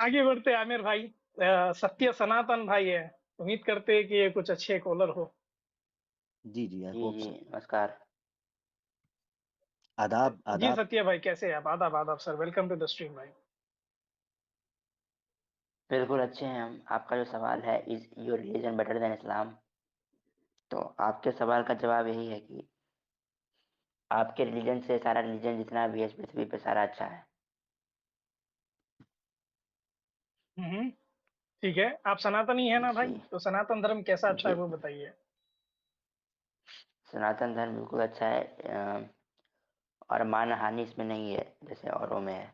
आगे बढ़ते हैं आमिर भाई। सत्य सनातन भाई है। उम्मीद करते हैं कि ये कुछ अच्छे कॉलर हो। जी जी, आई जी, होप जी, सो। नमस्कार। आदाब जी आदाब। सत्य भाई, कैसे हैं आप? आदाब आदाब sir, welcome to the stream भाई। बिल्कुल अच्छे हैं हम। आपका जो सवाल है, is your religion better than Islam? तो आपके सवाल का जवाब यही है कि आपके रिलीजन से सारा रिलीजन जितना भी है इस पृथ्वी पे सारा अच्छा है। हम्म। ठीक है, आप सनातनी है ना भाई? जी, तो सनातन धर्म कैसा अच्छा है जी। वो बताइए। सनातन धर्म बिल्कुल अच्छा है और मानहानि इसमें नहीं है, जैसे औरों में है।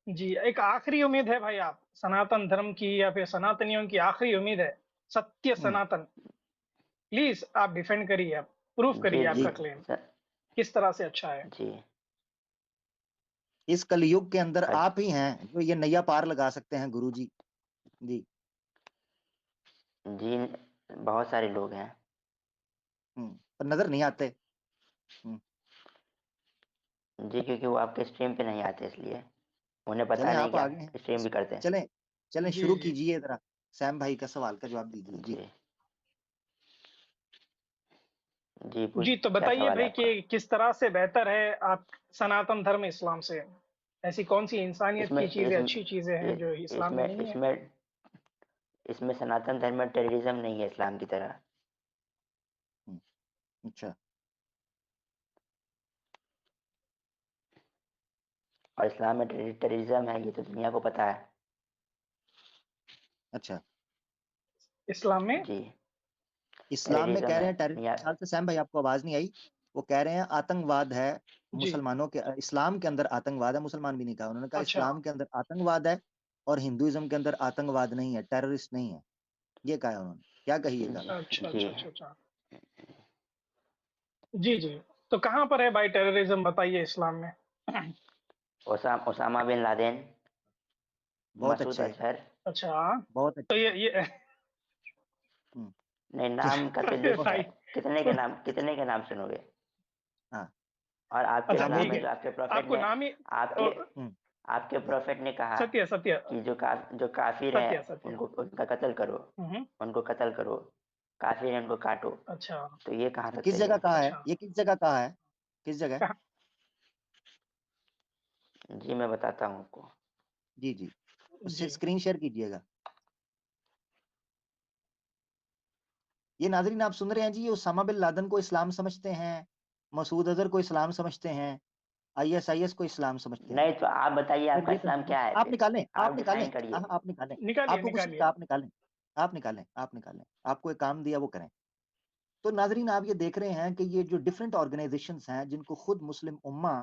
जी, एक आखिरी उम्मीद है भाई, आप सनातन धर्म की या फिर सनातनियों की आखिरी उम्मीद है, सत्य हम्म, सनातन। प्लीज आप डिफेंड करिए, आप प्रूफ जी, करिए जी आपका जी, क्लेम स किस तरह से अच्छा है। जी। इस कलयुग के अंदर अ, आप ही हैं जो ये नैया पार लगा सकते हैं, गुरु जी। जी। जी, बहुत सारे लोग हैं। पर नजर नहीं आते। हम्म, जी, क्योंकि वो आपके स्ट्रीम पे नहीं आते इसलिए। उन्हें पता चलें, नहीं आप कि आगे आप हैं। स्ट्रीम भी करते हैं। चलें, चलें, जी शुरू जी कीजिए जरा। सैम भाई का सवाल का जवाब दीजिए जी। जी, जी, जी, तो क्या बताइए सवाल है भाई आपका? कि किस तरह से बेहतर है आप सनातन धर्म इस्लाम से? ऐसी कौन सी इंसानियत इसमें की चीजें, इसमें अच्छी चीजें हैं जो इस्लाम में इसमें नहीं है? इसमें इसमें सनातन धर्म में टेररिज्म नहीं है इस्लाम की तरह। हम्म, अच्छा। और इस्लाम में टेररिज्म है, ये तो दुनिया को पता है। अच्छा, इस्लाम में? जी, इस्लाम में टेररिज्म कह रहे है हैं टेररिस्ट दुनिया। ख्याल से। सैम भाई, आपको आवाज नहीं आई। वो कह रहे हैं आतंकवाद है जी। मुसलमानों के, इस्लाम के अंदर आतंकवाद है। मुसलमान भी नहीं कहा उन्होंने, कहा अच्छा इस्लाम के अंदर आतंकवाद है और हिंदुइज्म के अंदर आतंकवाद नहीं है, टेररिस्ट नहीं है। ये कहा है उन्होंने। क्या कहिएगा? जी, अच्छा जी। अच्छा अच्छा अच्छा। जी जी। तो कहाँ पर है भाई टेररिज्म, बताइए इस्लाम में। ओसामा बिन लादेन, बहुत मसूद अच्छे, अजहर। बहुत अच्छा, तो अच्छे। ये हम्म, नहीं, क्या? नाम का तो अरे लिस्ट है। भाई, कितने के नाम सुनोगे? हाँ, और आपके अच्छा हम वो इस्लाम ठीक में है। जो आपके प्रोफेट आपको ने नाम ही आपके हम्म, आपके जी प्रोफेट ने कहा सत्य सत्य कि जो काफिर हैं सत्य सत्य। उनको उनका कत्ल करो, हम्म। उनको कत्ल करो, काफिर हैं उनको काटो। अच्छा तो ये कहाँ तक किस सही जगह है? कहा है? अच्छा। ये किस जगह कहा है? किस जगह? कहाँ? जी, मैं बताता हूँ आपको। जी जी, उससे जी। स्क्रीन शेयर कीजिएगा। ये नाजरीन आप सुन रहे हैं जी, ये उसामा बिन लादेन को इस्लाम समझते हैं, मसूद अजहर को इस्लाम समझते हैं, आईएसआईएस को इस्लाम समझते हैं। नहीं तो आप बताइए फिर आपका ये इस्लाम कंफ्यूज, क्या है आप फिर? निकालें, आप आप निकालें। डिफाइन करिए। हाँ, आप निकालें। निकालिए आपको कुछ नहीं निकालिए। कहा, आप निकालें। आप निकालें, आप निकालें। आपको एक काम दिया वो करें। तो नाजरीन आप ये देख रहे हैं कि ये जो डिफरेंट ऑर्गेनाइजेशंस हैं जिनको खुद मुस्लिम उम्मा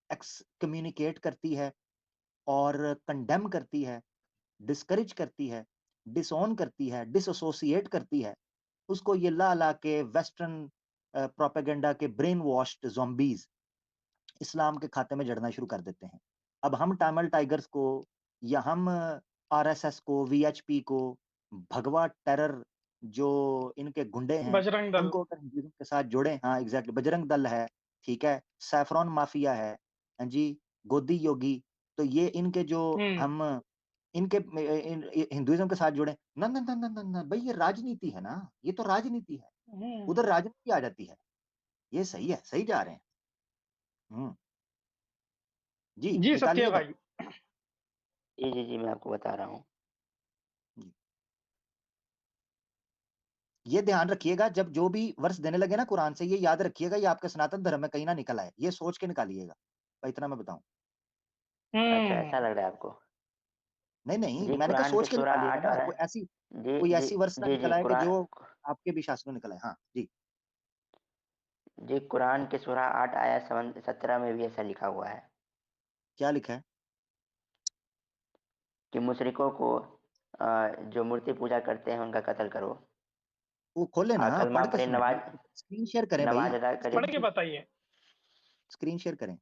एक्स कम्युनिकेट करती है और कंडेम करती है, डिस्करेज करती है, डिसऑन करती है, डिसोसिएट करती है, उसको ये ला ला के वेस्टर्न प्रोपेगेंडा के ब्रेन वॉश्ड ज़ॉम्बीज़ इस्लाम के खाते में जड़ना शुरू कर देते हैं। अब हम टामिल टाइगर्स को या हम आरएसएस को, वीएचपी को, भगवा टेरर जो इनके गुंडे हैं, बजरंग दल। उनको अगर हिंदुइज़्म के साथ जोड़ें, हाँ एग्ज़ैक्टली, बजरंग दल है, ठीक है, सैफरॉन माफिया है, हाँ जी, गोदी योगी, तो ये इनके जो हम्म। हम इनके हिंदुइज़्म के साथ जुड़े, ना ना ना ना ना ना भाई, ये राजनीति है ना, ये तो राजनीति है। हम्म। उधर राजनीति आ जाती है। ये सही है, सही जा रहे हैं। हम्म, जी जी सत्य निकालिएगा। भाई। जी, जी, जी, मैं आपको बता रहा हूँ। जी, ये ध्यान रखिएगा, जब जो भी वर्ष देने लगे ना कुरान से, ये याद रखिएगा, ये आपके सनातन धर्म में कहीं ना निकल आए, ये सोच के निकालिएगा। भाई इतना मैं बताऊं। अच्छा, ऐसा हम्म। लग रहा है आपको? नहीं नहीं, जी, मैंने कहा कुरान के सोच के सूरा निकालिएगा 8 ना, और है। कोई ऐसी, जी, कोई जी, ऐसी वर्ष ना जी, निकल जी, आए कि जो कुरान। आपके भी शास्त्रों में निकल आए। हाँ जी। जी, कुरान के सूरा 8 आयत 17 में भी ऐसा लिखा हुआ है क्या लिखा है? कि मुशरिकों को जो मूर्ति पूजा करते हैं उनका कत्ल करो वो खोले ना, और कलमा पढ़ के पढ़े, सुनाइए, स्क्रीन शेयर करें नमाज भाई, अदा करे। पढ़ के बताइए। स्क्रीन शेयर करें।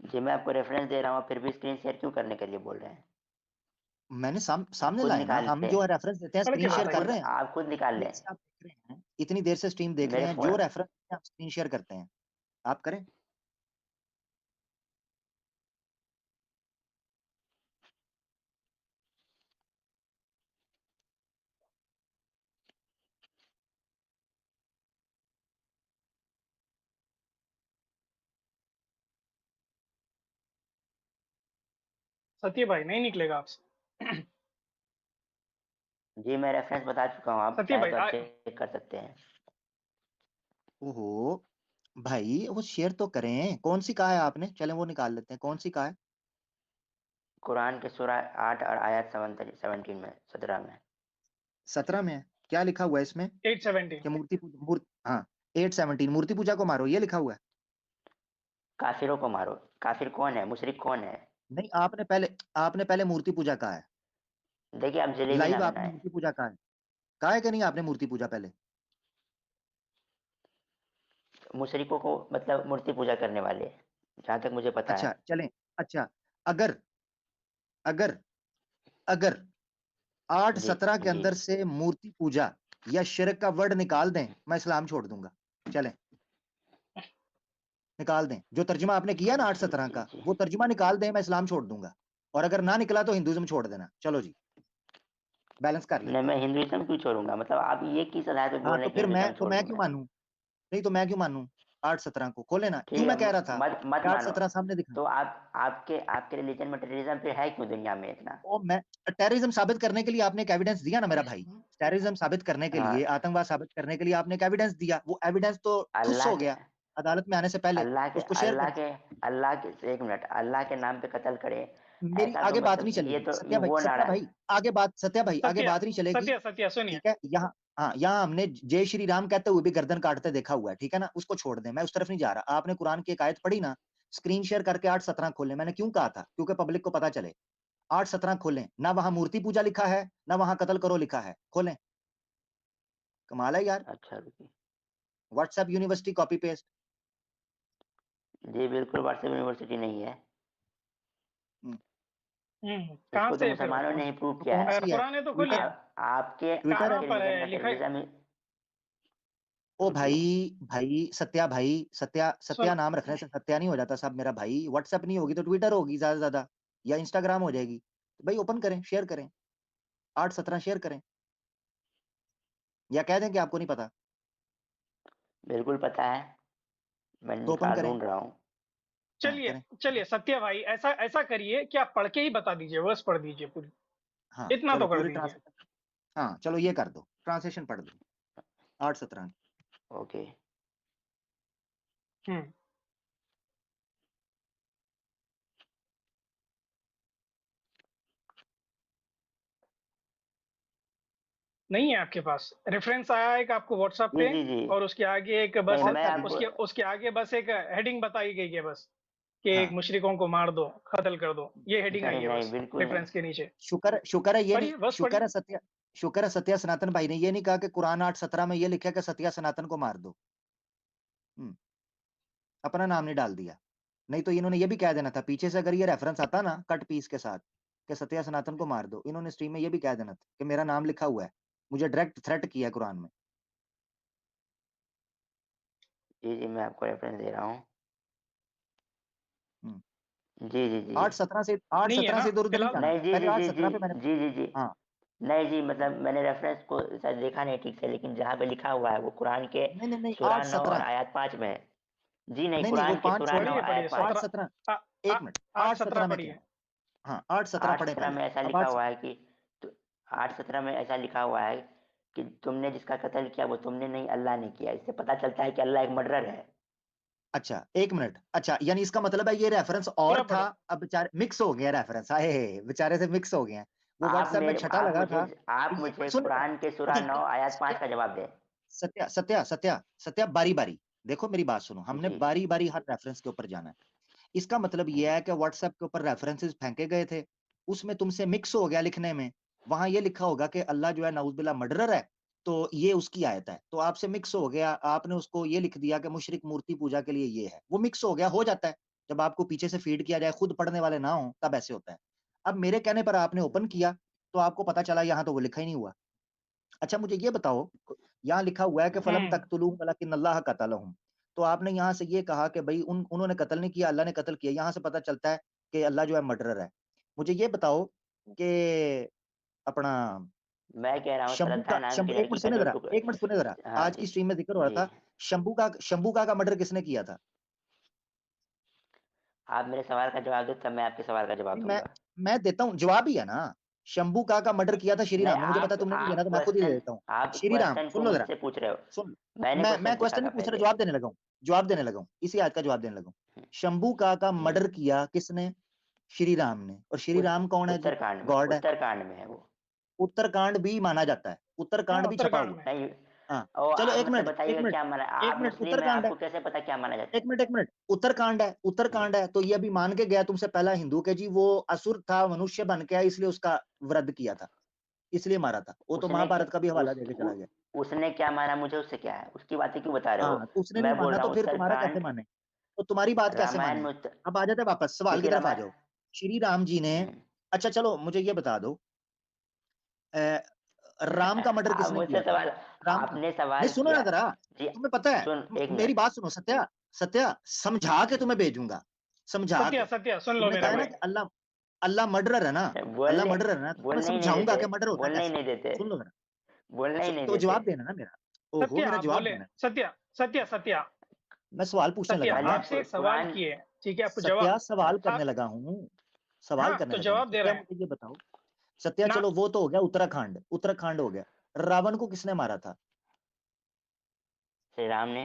जी, मैं आपको रेफरेंस दे रहा हूँ, फिर भी स्क्रीन शेयर क्यों करने के लिए बोल रहे हैं? मैंने आप सामने खुद लाए ना, निकाल हम जो लें। रेफरेंस देते हैं पढ़ के स्क्रीन शेयर आप कर खुद रहे बताइए। हैं। आप खुद निकाल देर लें। से आप देख रहे हैं, इतनी देर से स्ट्रीम देख मेरे रहे हैं, जो फ़ोन रेफरेंस आप स्क्रीन शेयर करते हैं, आप करें। सत्य भाई नहीं निकलेगा आपसे। जी मैं रेफरेंस बता चुका हूँ, आप सत्य चाहे भाई तो आप चेक कर सकते हैं। ओहो भाई वो शेयर तो करें, कौन सी कहा है आपने? चलें वो निकाल लेते हैं, कौन सी कहा है? कुरान के सूरा 8 और आयत 17 में 17 में। 17 में है। क्या लिखा हुआ है इसमें? 817। कि हाँ 817 मूर्ति पूजा को मारो, ये लिखा हुआ है। काफिरों को मारो। काफिर कौन है, मुशरिक कौन है? नहीं, आपने पहले मूर्ति पूजा कहा है। देखिए आप जलेबी ना लाइव आपने बनाए। मूर्ति पूजा कहा है कि नहीं आपने मूर्ति पूजा पहले? मुशरिकों को मतलब मूर्ति पूजा करने वाले, जहाँ तक मुझे पता अच्छा है। चलें। अच्छा, अगर अगर अगर जी 8:17 के जी। अंदर से मूर्ति पूजा या शिरक का वर्ड निकाल दें, मैं इस्लाम छोड़ दूंगा। चलें निकाल दें, जो तर्जुमा आपने किया ना जी 8:17 जी का, जी। वो तर्जुमा निकाल दें, मैं इस्लाम छोड़ दूंगा। और अगर ना निकला तो हिंदुइज्म छोड़ देना। चलो जी, बैलेंस कर नहीं, लेते हैं। मैं हिंदुइज्म क्यों छोड़ूंगा? मतलब आप ये की सलाह पे बोल हाँ रहे तो हैं कि फिर हिंदुइज्म छोड़ मैं दूं क्यों मैं? मानूं? नहीं तो मैं क्यों मानूं? 8:17 को खोले ना, क्यों ठीक है, मैं कह रहा था मत मत कि मानो। 8:17 सामने दिखा। तो आप आपके आपके रिलीजन में टेररिज्म पे है क्यों दुनिया में इतना? ओ मैं टेररिज्म साबित करने के लिए आपने एक एविडेंस दिया ना मेरा भाई। टेररिज्म साबित करने के लिए, हाँ, आतंकवाद साबित करने के लिए आपने एक एविडेंस दिया, वो एविडेंस तो ठुस अल्लाह हो के गया अदालत में आने से पहले। अल्लाह के उसको शेयर अल्लाह करें। के अल्लाह के एक मिनट, अल्लाह के नाम पे कत्ल करे, मेरी ऐसा तो आगे बात नहीं मतलब ये चलेगी तो सत्या भाई, वो सत्या नारा है। भाई आगे बात, सत्या भाई आगे सत्य बात नहीं चलेगी। सत्य सत्य सुनिए। ठीक है, यहाँ हाँ यहाँ हमने जय श्री राम कहते हुए भी गर्दन काटते देखा हुआ है, ठीक है ना, उसको छोड़ दें, मैं उस तरफ नहीं जा रहा। आपने कुरान की एक आयत पढ़ी ना, स्क्रीन शेयर करके 8:17 खोलें। मैंने क्यों कहा था? क्योंकि पब्लिक को पता चले। 8:17 खोलें ना, वहां मूर्ति पूजा लिखा है ना वहां कत्ल करो लिखा है। खोलें, कमाल है यार। अच्छा रुकिए। WhatsApp university copy paste. जी बिल्कुल व्हाट्सएप यूनिवर्सिटी नहीं है। कहाँ इसको तो से है फिर वो? मुसलमानों ने ही प्रूव तो किया कौन है। सी है? कुरान है तो खोलिए। ट्विटर, आप आपके ट्विटर है। कहाँ आपके पर रिलीजन है में लिखा है? टेररिज्म। ओ रुकिए। भाई, भाई सत्या, भाई सत्या, सत्या सुन। नाम रखने से सत्या नहीं हो जाता साहब मेरा भाई। व्हाट्सएप नहीं होगी तो ट्विटर होगी ज्यादा से ज्यादा, या इंस्टाग्राम हो जाएगी। तो भाई ओपन करें, शेयर करें, 8:17 शेयर करें, या कह दें कि आपको नहीं पता। बिल्कुल पता है, मैं तो ओपन निकाल करें। ढूंढ रहा हूँ। हाँ चलिए करें। चलिए सत्य भाई, ऐसा ऐसा करिए कि आप पढ़ के ही बता दीजिए, वर्स पढ़ दीजिए पूरी। हाँ इतना चलो तो कर पूरी दीजिए। ट्रांसलेशन, हाँ चलो ये कर दो, ट्रांसलेशन पढ़ दो 8:17। ओके। हम्म नहीं है आपके पास? रेफरेंस आया है कि आपको व्हाट्सएप जी पे? जी जी। और उसके आगे एक नहीं बस, मैं आपको उसके उसके आगे बस एक हेडिंग बताई गई है बस, कि एक हाँ मुशरिकों को मार दो, कत्ल कर दो, ये हेडिंग आई नहीं है नहीं बस बिल्कुल नहीं। रेफरेंस के नीचे। शुक्र है ये नहीं, पढ़िए, बस शुक्र पढ़िए। है सत्या, शुक्र है सत्या सनातन भाई ने ये नहीं कहा कि कुरान 8:17 में ये लिखा है कि सत्या सनातन को मार दो। हम्म, अपना नाम नहीं डाल दिया। नहीं तो इन्होंने ये भी कह देना था पीछे से, अगर ये रेफरेंस आता ना कट पीस के साथ कि सत्या सनातन को मार दो, इन्होंने स्ट्रीम में ये भी कह देना था कि मेरा नाम लिखा हुआ है, मुझे डायरेक्ट थ्रेट किया है कुरान में। जी जी मैं आपको रेफरेंस दे रहा हूँ। हम्म, जी जी जी। 8:17 से, आठ नहीं है सत्रह ना से इधर उधर नहीं फिलहाल? जाना, नहीं जी पहले जी आठ जी जी सत्रह पे मैंने। जी जी जी। हाँ नहीं जी मतलब मैंने रेफरेंस को शायद देखा नहीं ठीक से, लेकिन जहाँ पे लिखा हुआ है वो कुरान के नहीं नहीं नहीं, सूरा आठ 9 और सत्रह आयत 5 में है। जी नहीं, नहीं नहीं, वो कुरान के 5 सूरा छोड़े, 9 पढ़िए आयत पढ़िए, 5। आठ सत्रह 8 मिनट, 8:17 8:17 में क्या पढ़िए। है? हाँ 8:17 पढ़े 8:17 पहले। में ऐसा अब लिखा हुआ है कि तो 8:17 में ऐसा लिखा हुआ है कि तुमने जिसका कत्ल किया वो तुमने नहीं, अल्लाह ने किया। इससे पता चलता है कि अल्लाह एक मर्डरर है। अच्छा 1 मिनट, अच्छा यानी इसका मतलब है ये रेफरेंस और पूरा था, पढ़ो। अब बेचारे मिक्स हो गया रेफरेंस, आए बेचारे से मिक्स हो गए हैं। वो व्हाट्सएप में छठा लगा था। आप ये मुझे सुन कुरान के सूरा 9 आयत 5 सत्या का जवाब दें। सत्या सत्या सत्या सत्या बारी बारी, देखो मेरी बात सुनो, हमने जी। बारी बारी हर रेफरेंस के ऊपर जाना है। इसका मतलब ये है कि व्हाट्सएप के ऊपर रेफरेंसेस फेंके गए थे, उसमें तुमसे मिक्स हो गया लिखने में, वहां ये लिखा होगा कि अल्लाह जो है नाउजुबिल्लाह मर्डरर है, तो ये उसकी आयत है, तो आपसे मिक्स हो गया, आपने उसको ये लिख दिया कि मुशरिक मूर्ति पूजा के लिए ये है, वो मिक्स हो गया, हो जाता है जब आपको पीछे से फीड किया जाए, खुद पढ़ने वाले ना हो तब ऐसे होता है। अब मेरे कहने पर आपने ओपन किया तो आपको पता चला यहाँ तो वो लिखा ही नहीं हुआ। अच्छा मुझे ये बताओ, यहाँ लिखा हुआ है कि फलम हम्म तक़तुलूहुम वलाकिन अल्लाह क़तलहुम, तो आपने यहाँ से ये कहा कि भई उन्होंने कत्ल नहीं किया, अल्लाह ने कत्ल किया, यहाँ से पता चलता है कि अल्लाह जो है मर्डरर है। मुझे ये बताओ कि अपना मैं कह रहा हूँ सलत्था नाम की 1 लड़की मिनट का सुने जो ज़रा, टुक 1 मिनट सुने ज़रा, हाँ आज जी। की स्ट्रीम में ज़िक्र हो रहा जी था, शंभू का मर्डर किसने किया था? आप मेरे सवाल का जवाब दो, तब मैं आपके सवाल का जवाब नहीं, दूंगा। मैं देता हूँ, जवाब ही है ना। शंभू का मर्डर किया था श्री नहीं, राम ने, मुझे पता है तुमने नहीं देना, तो मैं खुद ही दे देता हूँ। आप श्री राम, क्वेश्चन सुन को लो जरा, मुझसे पूछ रहे हो, सुन। मैंने मैं क्वेश्चन पूछा क्वेश्चन था नहीं पूछ रहा, पहले। जवाब देने लगा हूँ, जवाब देने लगा हूँ, इसी आयत का जवाब देने लगा हूँ। शंभू का मर्डर किया किसने? श्री राम ने। और श्री राम कौन है जी? गॉड है। उत्तरकांड में है वो। उत्तरकांड भी माना जाता है, हाँ, उत्तरकांड भी छपा उत्तरकांड हुआ में। है। नहीं, हाँ, और चलो आप एक मुझसे मिनट, एक बताइएगा मिनट, क्या माना, एक आप मिनट, मुस्लिम है, उत्तरकांड है, आपको कैसे पता क्या माना जाता एक मिनट, एक मिनट, उत्तरकांड है, उत्तरकांड है, तो ये अभी मान के गया तुमसे पहला हिंदू के जी वो असुर था, मनुष्य बन के आया, इसलिए उसका वध किया था, इसलिए मारा था। वो है? तो महाभारत का भी हवाला देके चला गया। उसने क्या माना, मुझे उससे क्या है, उसकी बातें क्यों बता रहे हाँ, हो? तो उसने नहीं मैं बोल माना रहा तो हूँ फिर तुम्हारा कैसे उत्तरकांड, माने? तो तुम्हारी बात कैसे रामायण माने? में अब आ जाते वापस सवाल की क्योंकि तरफ आ रामायण। जाओ। श्री राम जी ने, अच्छा चलो मुझे ये बता दो, अ, राम का मर्डर आप किसने मुझसे किया था? सवाल, राम का, आपने नहीं सवाल सुनो ना किया जरा, जी। तुम्हें पता है, सुन, एक मेरी मिनट। बात सुनो सत्या, सत्या समझा के तुम्हें भेजूंगा, समझा सत्या के। सत्या सुन लो तुमने मेरे कहा है ना भाई। कि अल्लाह, अल्लाह मर्डरर है ना, अल्लाह बोलने मर्डरर है ना, तो तुम्हें बोलने ही नहीं समझाऊंगा देते, कि मर्डर होता बोलने ही कैसे है। नहीं देते, सुन लो जरा, बोलने ही नहीं तो देते। जवाब देना ना मेरा। ओहो, सत्या मेरा आप जवाब बोले। देना। सत्या सत्या सत्या मैं सवाल पूछने सत्या लगा पहले ना, आप आपसे एक सवाल कुरान। किए, ठीक है, आपको सत्या जवाब। सवाल करने आप, लगा हूँ, सवाल हाँ करने तो लगा हूँ। जवाब दे सत्या रहे हैं मुझे ये बताओ, सत्या ना। चलो वो तो हो गया उत्तराखंड, उत्तराखंड हो गया। रावण को किसने मारा था? श्री राम ने।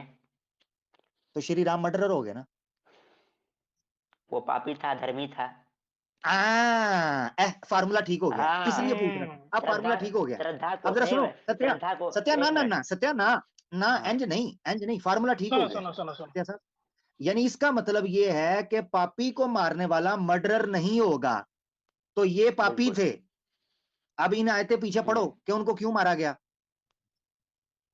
तो श्री राम मर्डरर हो गए ना। वो पापी था, धर्मी था। फार्मूला ठीक हो गया, इसलिए हाँ, पूछ रहा था, अब फार्मूला श्रद्धा, ठीक हो गया। श्रद्धा को अब जरा नहीं, सुनो सत्या, श्रद्धा को। सत्या ना एक ना मिनट। ना, सत्या ना ना, हाँ, इंज नहीं, फार्मूला ठीक हो सुनो गया सुनो सुनो सुनो। सत्या साहब। यानी इसका मतलब ये है कि पापी को मारने वाला मर्डरर नहीं होगा, तो ये पापी बिल्कुल। थे। अब इन आयतें पीछे पढ़ो कि उनको क्यों मारा गया,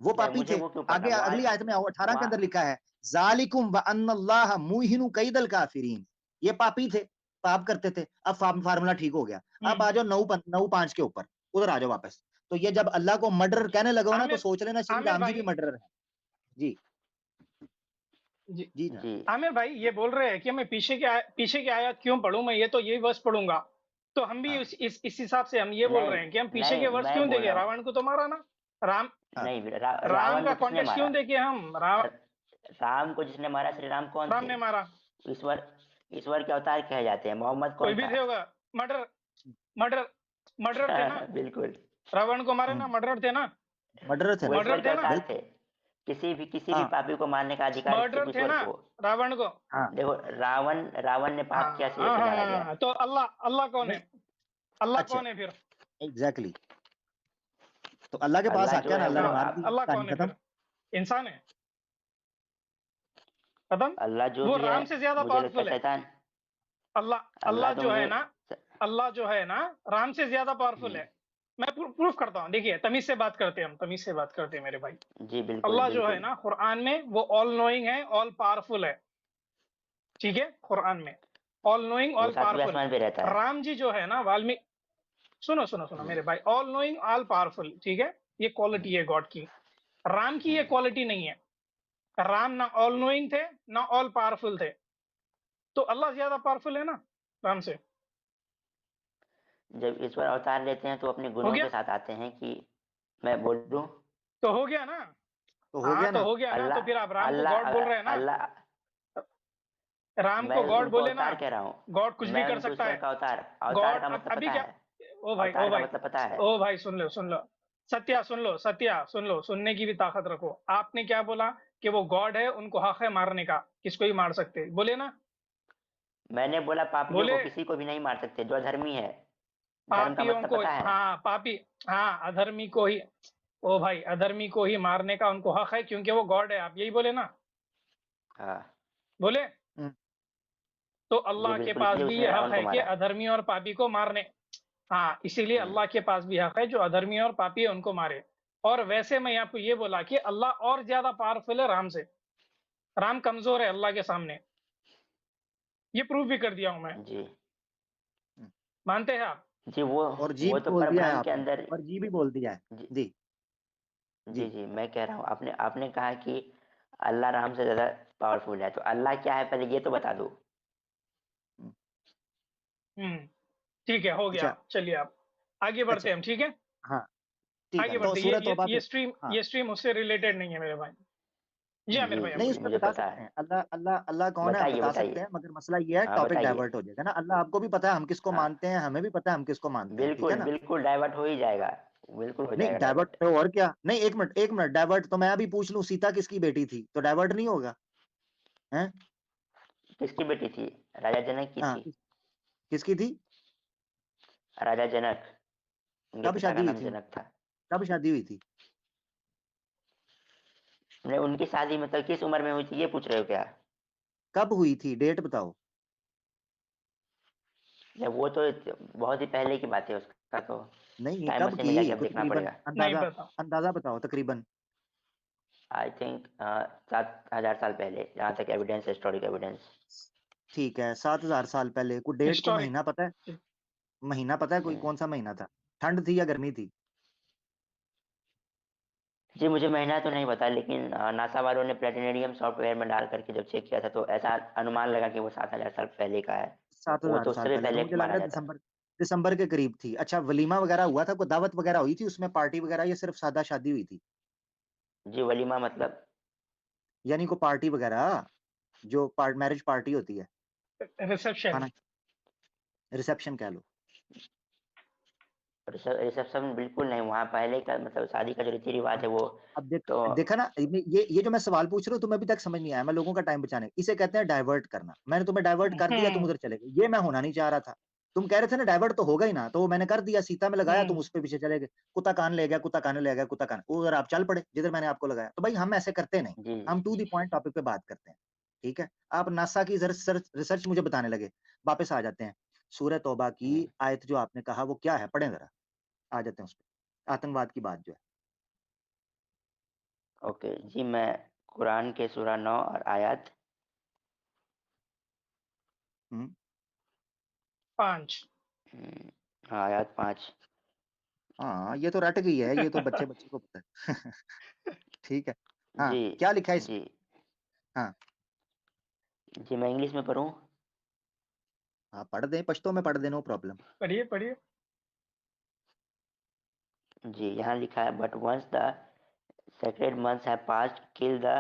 वो नहीं, पापी मुझे थे। वो क्यों पता, आगे वहां अगली आयत में 18 के वहां अंदर लिखा है, जालिकुम व अन्नल्लाह मुहिनु कैदल काफिरीन, ये पापी थे, पाप करते थे। अब फार्मूला ठीक हो गया। अब आ जाओ 9:5 के ऊपर, उधर आ जाओ वापस। तो ये जब अल्लाह को मर्डर कहने लगो ना, तो आमिर, सोच लेना श्री आमिर राम जी भी भाई। मर्डरर है। जी जी। जी जनाब। जी। आमिर भाई ये बोल रहे हैं कि मैं पीछे की आयत क्यों पढूं, मैं ये तो यही वर्ष पढ़ूंगा। तो हम भी हाँ इस हिसाब से हम ये बोल नहीं, रहे हैं कि हम पीछे के नहीं, वर्ष मैं क्यों बोल देखें, रहा हूँ। रावण को तो मारा ना। राम, हाँ नहीं, राम रावण का को किसने कॉन्टेक्स्ट मारा? क्यों देखें हम। र- राम को जिसने मारा, श्री राम कौन राम थे? ने मारा। ईश्वर, ईश्वर के अवतार कहे जाते हैं। मोहम्मद कोई कौन भी था? थे होगा। मर्डर, मर्डर, मर्डर थे ना। बिल्कुल। रावण को मारे ना, मर्डर थे ना। मर्डरर थे वो ना। ईश्वर मर्डर के थे ना। अवतार थे। किसी भी हाँ पापी को मारने का अधिकार सिर्फ मर्डर थे ईश्वर ना को। रावण को। हाँ देखो, रावण रावण ने पाप किया, इसलिए उसे मारा गया। तो अल्लाह, अल्लाह कौन नहीं, है? अल्लाह अच्छा कौन है फिर? एग्जैक्टली, तो अल्लाह के पास अल्लाह जो आके ना, है अल्लाह वो ने मार दी, अल्लाह कहानी कौन है खत्म। फिर? इंसान है, खत्म। अल्लाह जो वो भी है, राम से ज्यादा मुझे लगता है पावरफुल है। शैतान। अल्लाह, अल्लाह अल्लाह तो जो है मुझे। ना, अल्लाह जो है ना, राम से ज्यादा पावरफुल हम्म, है। मैं प्रूफ करता हूँ, देखिए तमीज से बात करते हैं हम, तमीज से बात करते हैं मेरे भाई। जी बिल्कुल, अल्लाह जो है बिल्कुल। ना कुरान में वो ऑल नोइंग है, ऑल पावरफुल है, ठीक है, कुरान में ऑल नोइंग, वो ऑल सातवें पावरफुल। आसमान पे रहता है। राम जी जो है ना वाल्मीकि, सुनो सुनो सुनो हम्म, मेरे भाई, ऑल नोइंग ऑल पावरफुल, ठीक है, ये क्वालिटी है गॉड की। राम की ये हम्म। क्वालिटी नहीं है। राम ना ऑल नोइंग थे ना ऑल पावरफुल थे, तो अल्लाह ज्यादा पावरफुल है ना राम से। जब ईश्वर अवतार लेते हैं तो अपने हो गुणों गया, के साथ आते हैं कि मैं बोल दूं। तो हो गया ना। तो हो हाँ गया तो ना। हो गया ना, तो फिर आप अल्लाह राम को अल्लाह गॉड बोल रहे हैं ना। अल्लाह राम मैं को गॉड उनको बोले ना। अवतार कह रहा हूँ। गॉड कुछ भी मैं कर उनको सकता ईश्वर है। का अवतार, अवतार गॉड का मतलब अभी पता क्या, है? ओ भाई ओ अवतार का भाई, मतलब पता है? ओ भाई सुन लो सुन लो। सत्या सुन लो, सत्या सुन लो, सुनने की भी ताकत रखो। आपने क्या बोला कि वो गॉड है, उनको हक है मारने का, किसको ही मार सकते, बोले ना। मैंने बोला पापियों को बोले किसी को भी नहीं मार सकते, जो अधर्मी है। धर्म का पापियों मतलब को, पता है? हाँ पापी, हाँ अधर्मी को ही, ओ भाई अधर्मी को ही मारने का उनको हक है, क्योंकि वो गॉड है, आप यही बोले ना। हाँ बोले हम्म, तो जी अल्लाह के बिल्कुल, पास इसलिए भी उसने ये हक रावण को है कि मारा। अधर्मी और पापी को मारने। हाँ इसीलिए हम्म, अल्लाह के पास भी हक है जो अधर्मी और पापी है उनको मारे। और वैसे मैं आपको ये बोला कि अल्लाह और ज्यादा पावरफुल है राम से। राम कमजोर है अल्लाह के सामने, ये प्रूफ भी कर दिया हूं मैं। जी हम्म। मानते हैं आप? जी। वो और जी वो भी तो बोल दिया है परब्रह्म के आपने, अंदर। और जी भी बोल दिया है। जी, जी जी, जी। जी, मैं कह रहा हूँ, आपने आपने कहा कि अल्लाह राम से ज्यादा पावरफुल है, तो अल्लाह क्या है पहले ये तो बता दो। हम्म, हम्म, ठीक है, हो गया, अच्छा चलिए आप आगे अच्छा, बढ़ते हैं हम, ठीक है। हाँ ठीक है, आगे तो बढ़ते, सूरह तौबा पे, ये स्ट्रीम, हाँ ये स्ट्रीम उससे रिलेटेड नहीं है मेरे भाई। जी आमिर जी, भाई, आप नहीं, जी, उसमें मुझे बता पता सकते है। हैं। अल्लाह अल्लाह अल्लाह कौन है, आप बताइए, बता सकते बताइए। हैं, मगर मसला ये है हाँ, टॉपिक बताइए। डाइवर्ट हो जाएगा ना। अल्लाह आपको भी पता है हम किसको हाँ, मानते हैं, हमें भी पता है हम किसको मानते हैं, ठीक है बिल्कुल, ना? बिल्कुल डाइवर्ट हो ही जाएगा। बिल्कुल हो नहीं जाएगा डाइवर्ट डाइवर्ट। तो और क्या? नहीं 1 मिनट डाइवर्ट तो मैं अभी पूछ लूँ सीता किसकी बेटी थी, तो डाइवर्ट नहीं होगा? हैं? किसकी बेटी थी? राजा जनक की हाँ, थी। किसकी थी? राजा जनक, उनके कब पिता का शादी हुई नाम थी? जनक था। कब शादी हुई थी? नहीं, उनकी शादी मतलब किस उम्र में हुई थी, ये पूछ रहे हो क्या? कब हुई थी? डेट बताओ। या वो तो बहुत ही पहले की बात है, उसका तो नहीं, टाइम कब मशीन में जाके की? अब कोई देखना तकरीबन पड़ेगा। नहीं अंदाज़ा पता। अंदाज़ा बताओ तकरीबन। आई थिंक 7,000 साल पहले, जहाँ तक एविडेंस, हिस्टोरिक एविडेंस। ठीक है, 7000 साल पहले। कोई डेट, कोई हिस्टोरिक। महीना पता है? महीना पता है कोई, हम्म, कौन-सा महीना था? ठंड थी या गर्मी थी? जी मुझे महीना तो नहीं पता, लेकिन नासा वालों ने प्लेनेटेरियम सॉफ्टवेयर में डाल करके जब चेक किया था तो ऐसा अनुमान लगा कि वो 7,000 साल पहले का है। वो 7000 तो साल उससे भी पहले, तो पहले मुझे लग माना रहा है जाता है। दिसंबर दिसंबर के करीब थी। अच्छा, वलीमा वगैरह हुआ था, कोई दावत वगैरह हुई थी उसमें, पार्टी वगैरह, या सिर्फ सादा शादी हुई थी? जी वलीमा मतलब? यानी कोई पार्टी वगैरह, जो मैरिज पार्टी होती है, रिसेप्शन। खाना, रिसेप्शन कह लो। रिसेप्शन बिल्कुल नहीं, वहाँ पहले का मतलब शादी का जो रीति रिवाज अब है वो अब तो। देखा ना, ये जो मैं सवाल पूछ रहा हूँ तुम्हें अभी तक समझ नहीं आया, मैं लोगों का टाइम बचाने, इसे कहते हैं डाइवर्ट करना। मैंने तुम्हें डाइवर्ट कर दिया, तुम हम्म। उधर चले गए, ये मैं होना नहीं चाह रहा था। तुम कह रहे थे ना डाइवर्ट तो होगा ही ना, तो वो मैंने कर दिया, सीता में लगाया, तुम हम्म। उस पे पीछे चले गए। कुत्ता कान ले गया, कुत्ता कान ले गया, कुत्ता कान, उधर आप चल पड़े जिधर मैंने आपको लगाया। तो भाई हम ऐसे करते नहीं, जी, हम टू द पॉइंट टॉपिक पे बात करते हैं, ठीक है? आप नासा की रिसर्च मुझे बताने लगे। वापस आ जाते हैं, सूरह तौबा की जी। आयत जो आपने कहा वो क्या है, पढ़ें जरा, आ जाते हैं उस पे, आतंकवाद की बात जो है। ओके जी, मैं कुरान के सूरा 9 और आयत हम्म। 5। हाँ, आयत 5। हाँ, ये तो रट गई है, ये तो बच्चे-बच्चे को पता है। ठीक है। हाँ, जी, क्या लिखा है इसमें? जी, हाँ, जी मैं इंग्लिश में पढ़ूँ? हाँ, पढ़ दें, पश्तो में पढ़ दें, नो प्रॉब्लम। पढ़िए पढ़िए। जी, यहाँ लिखा है, but once the sacred months have passed, kill the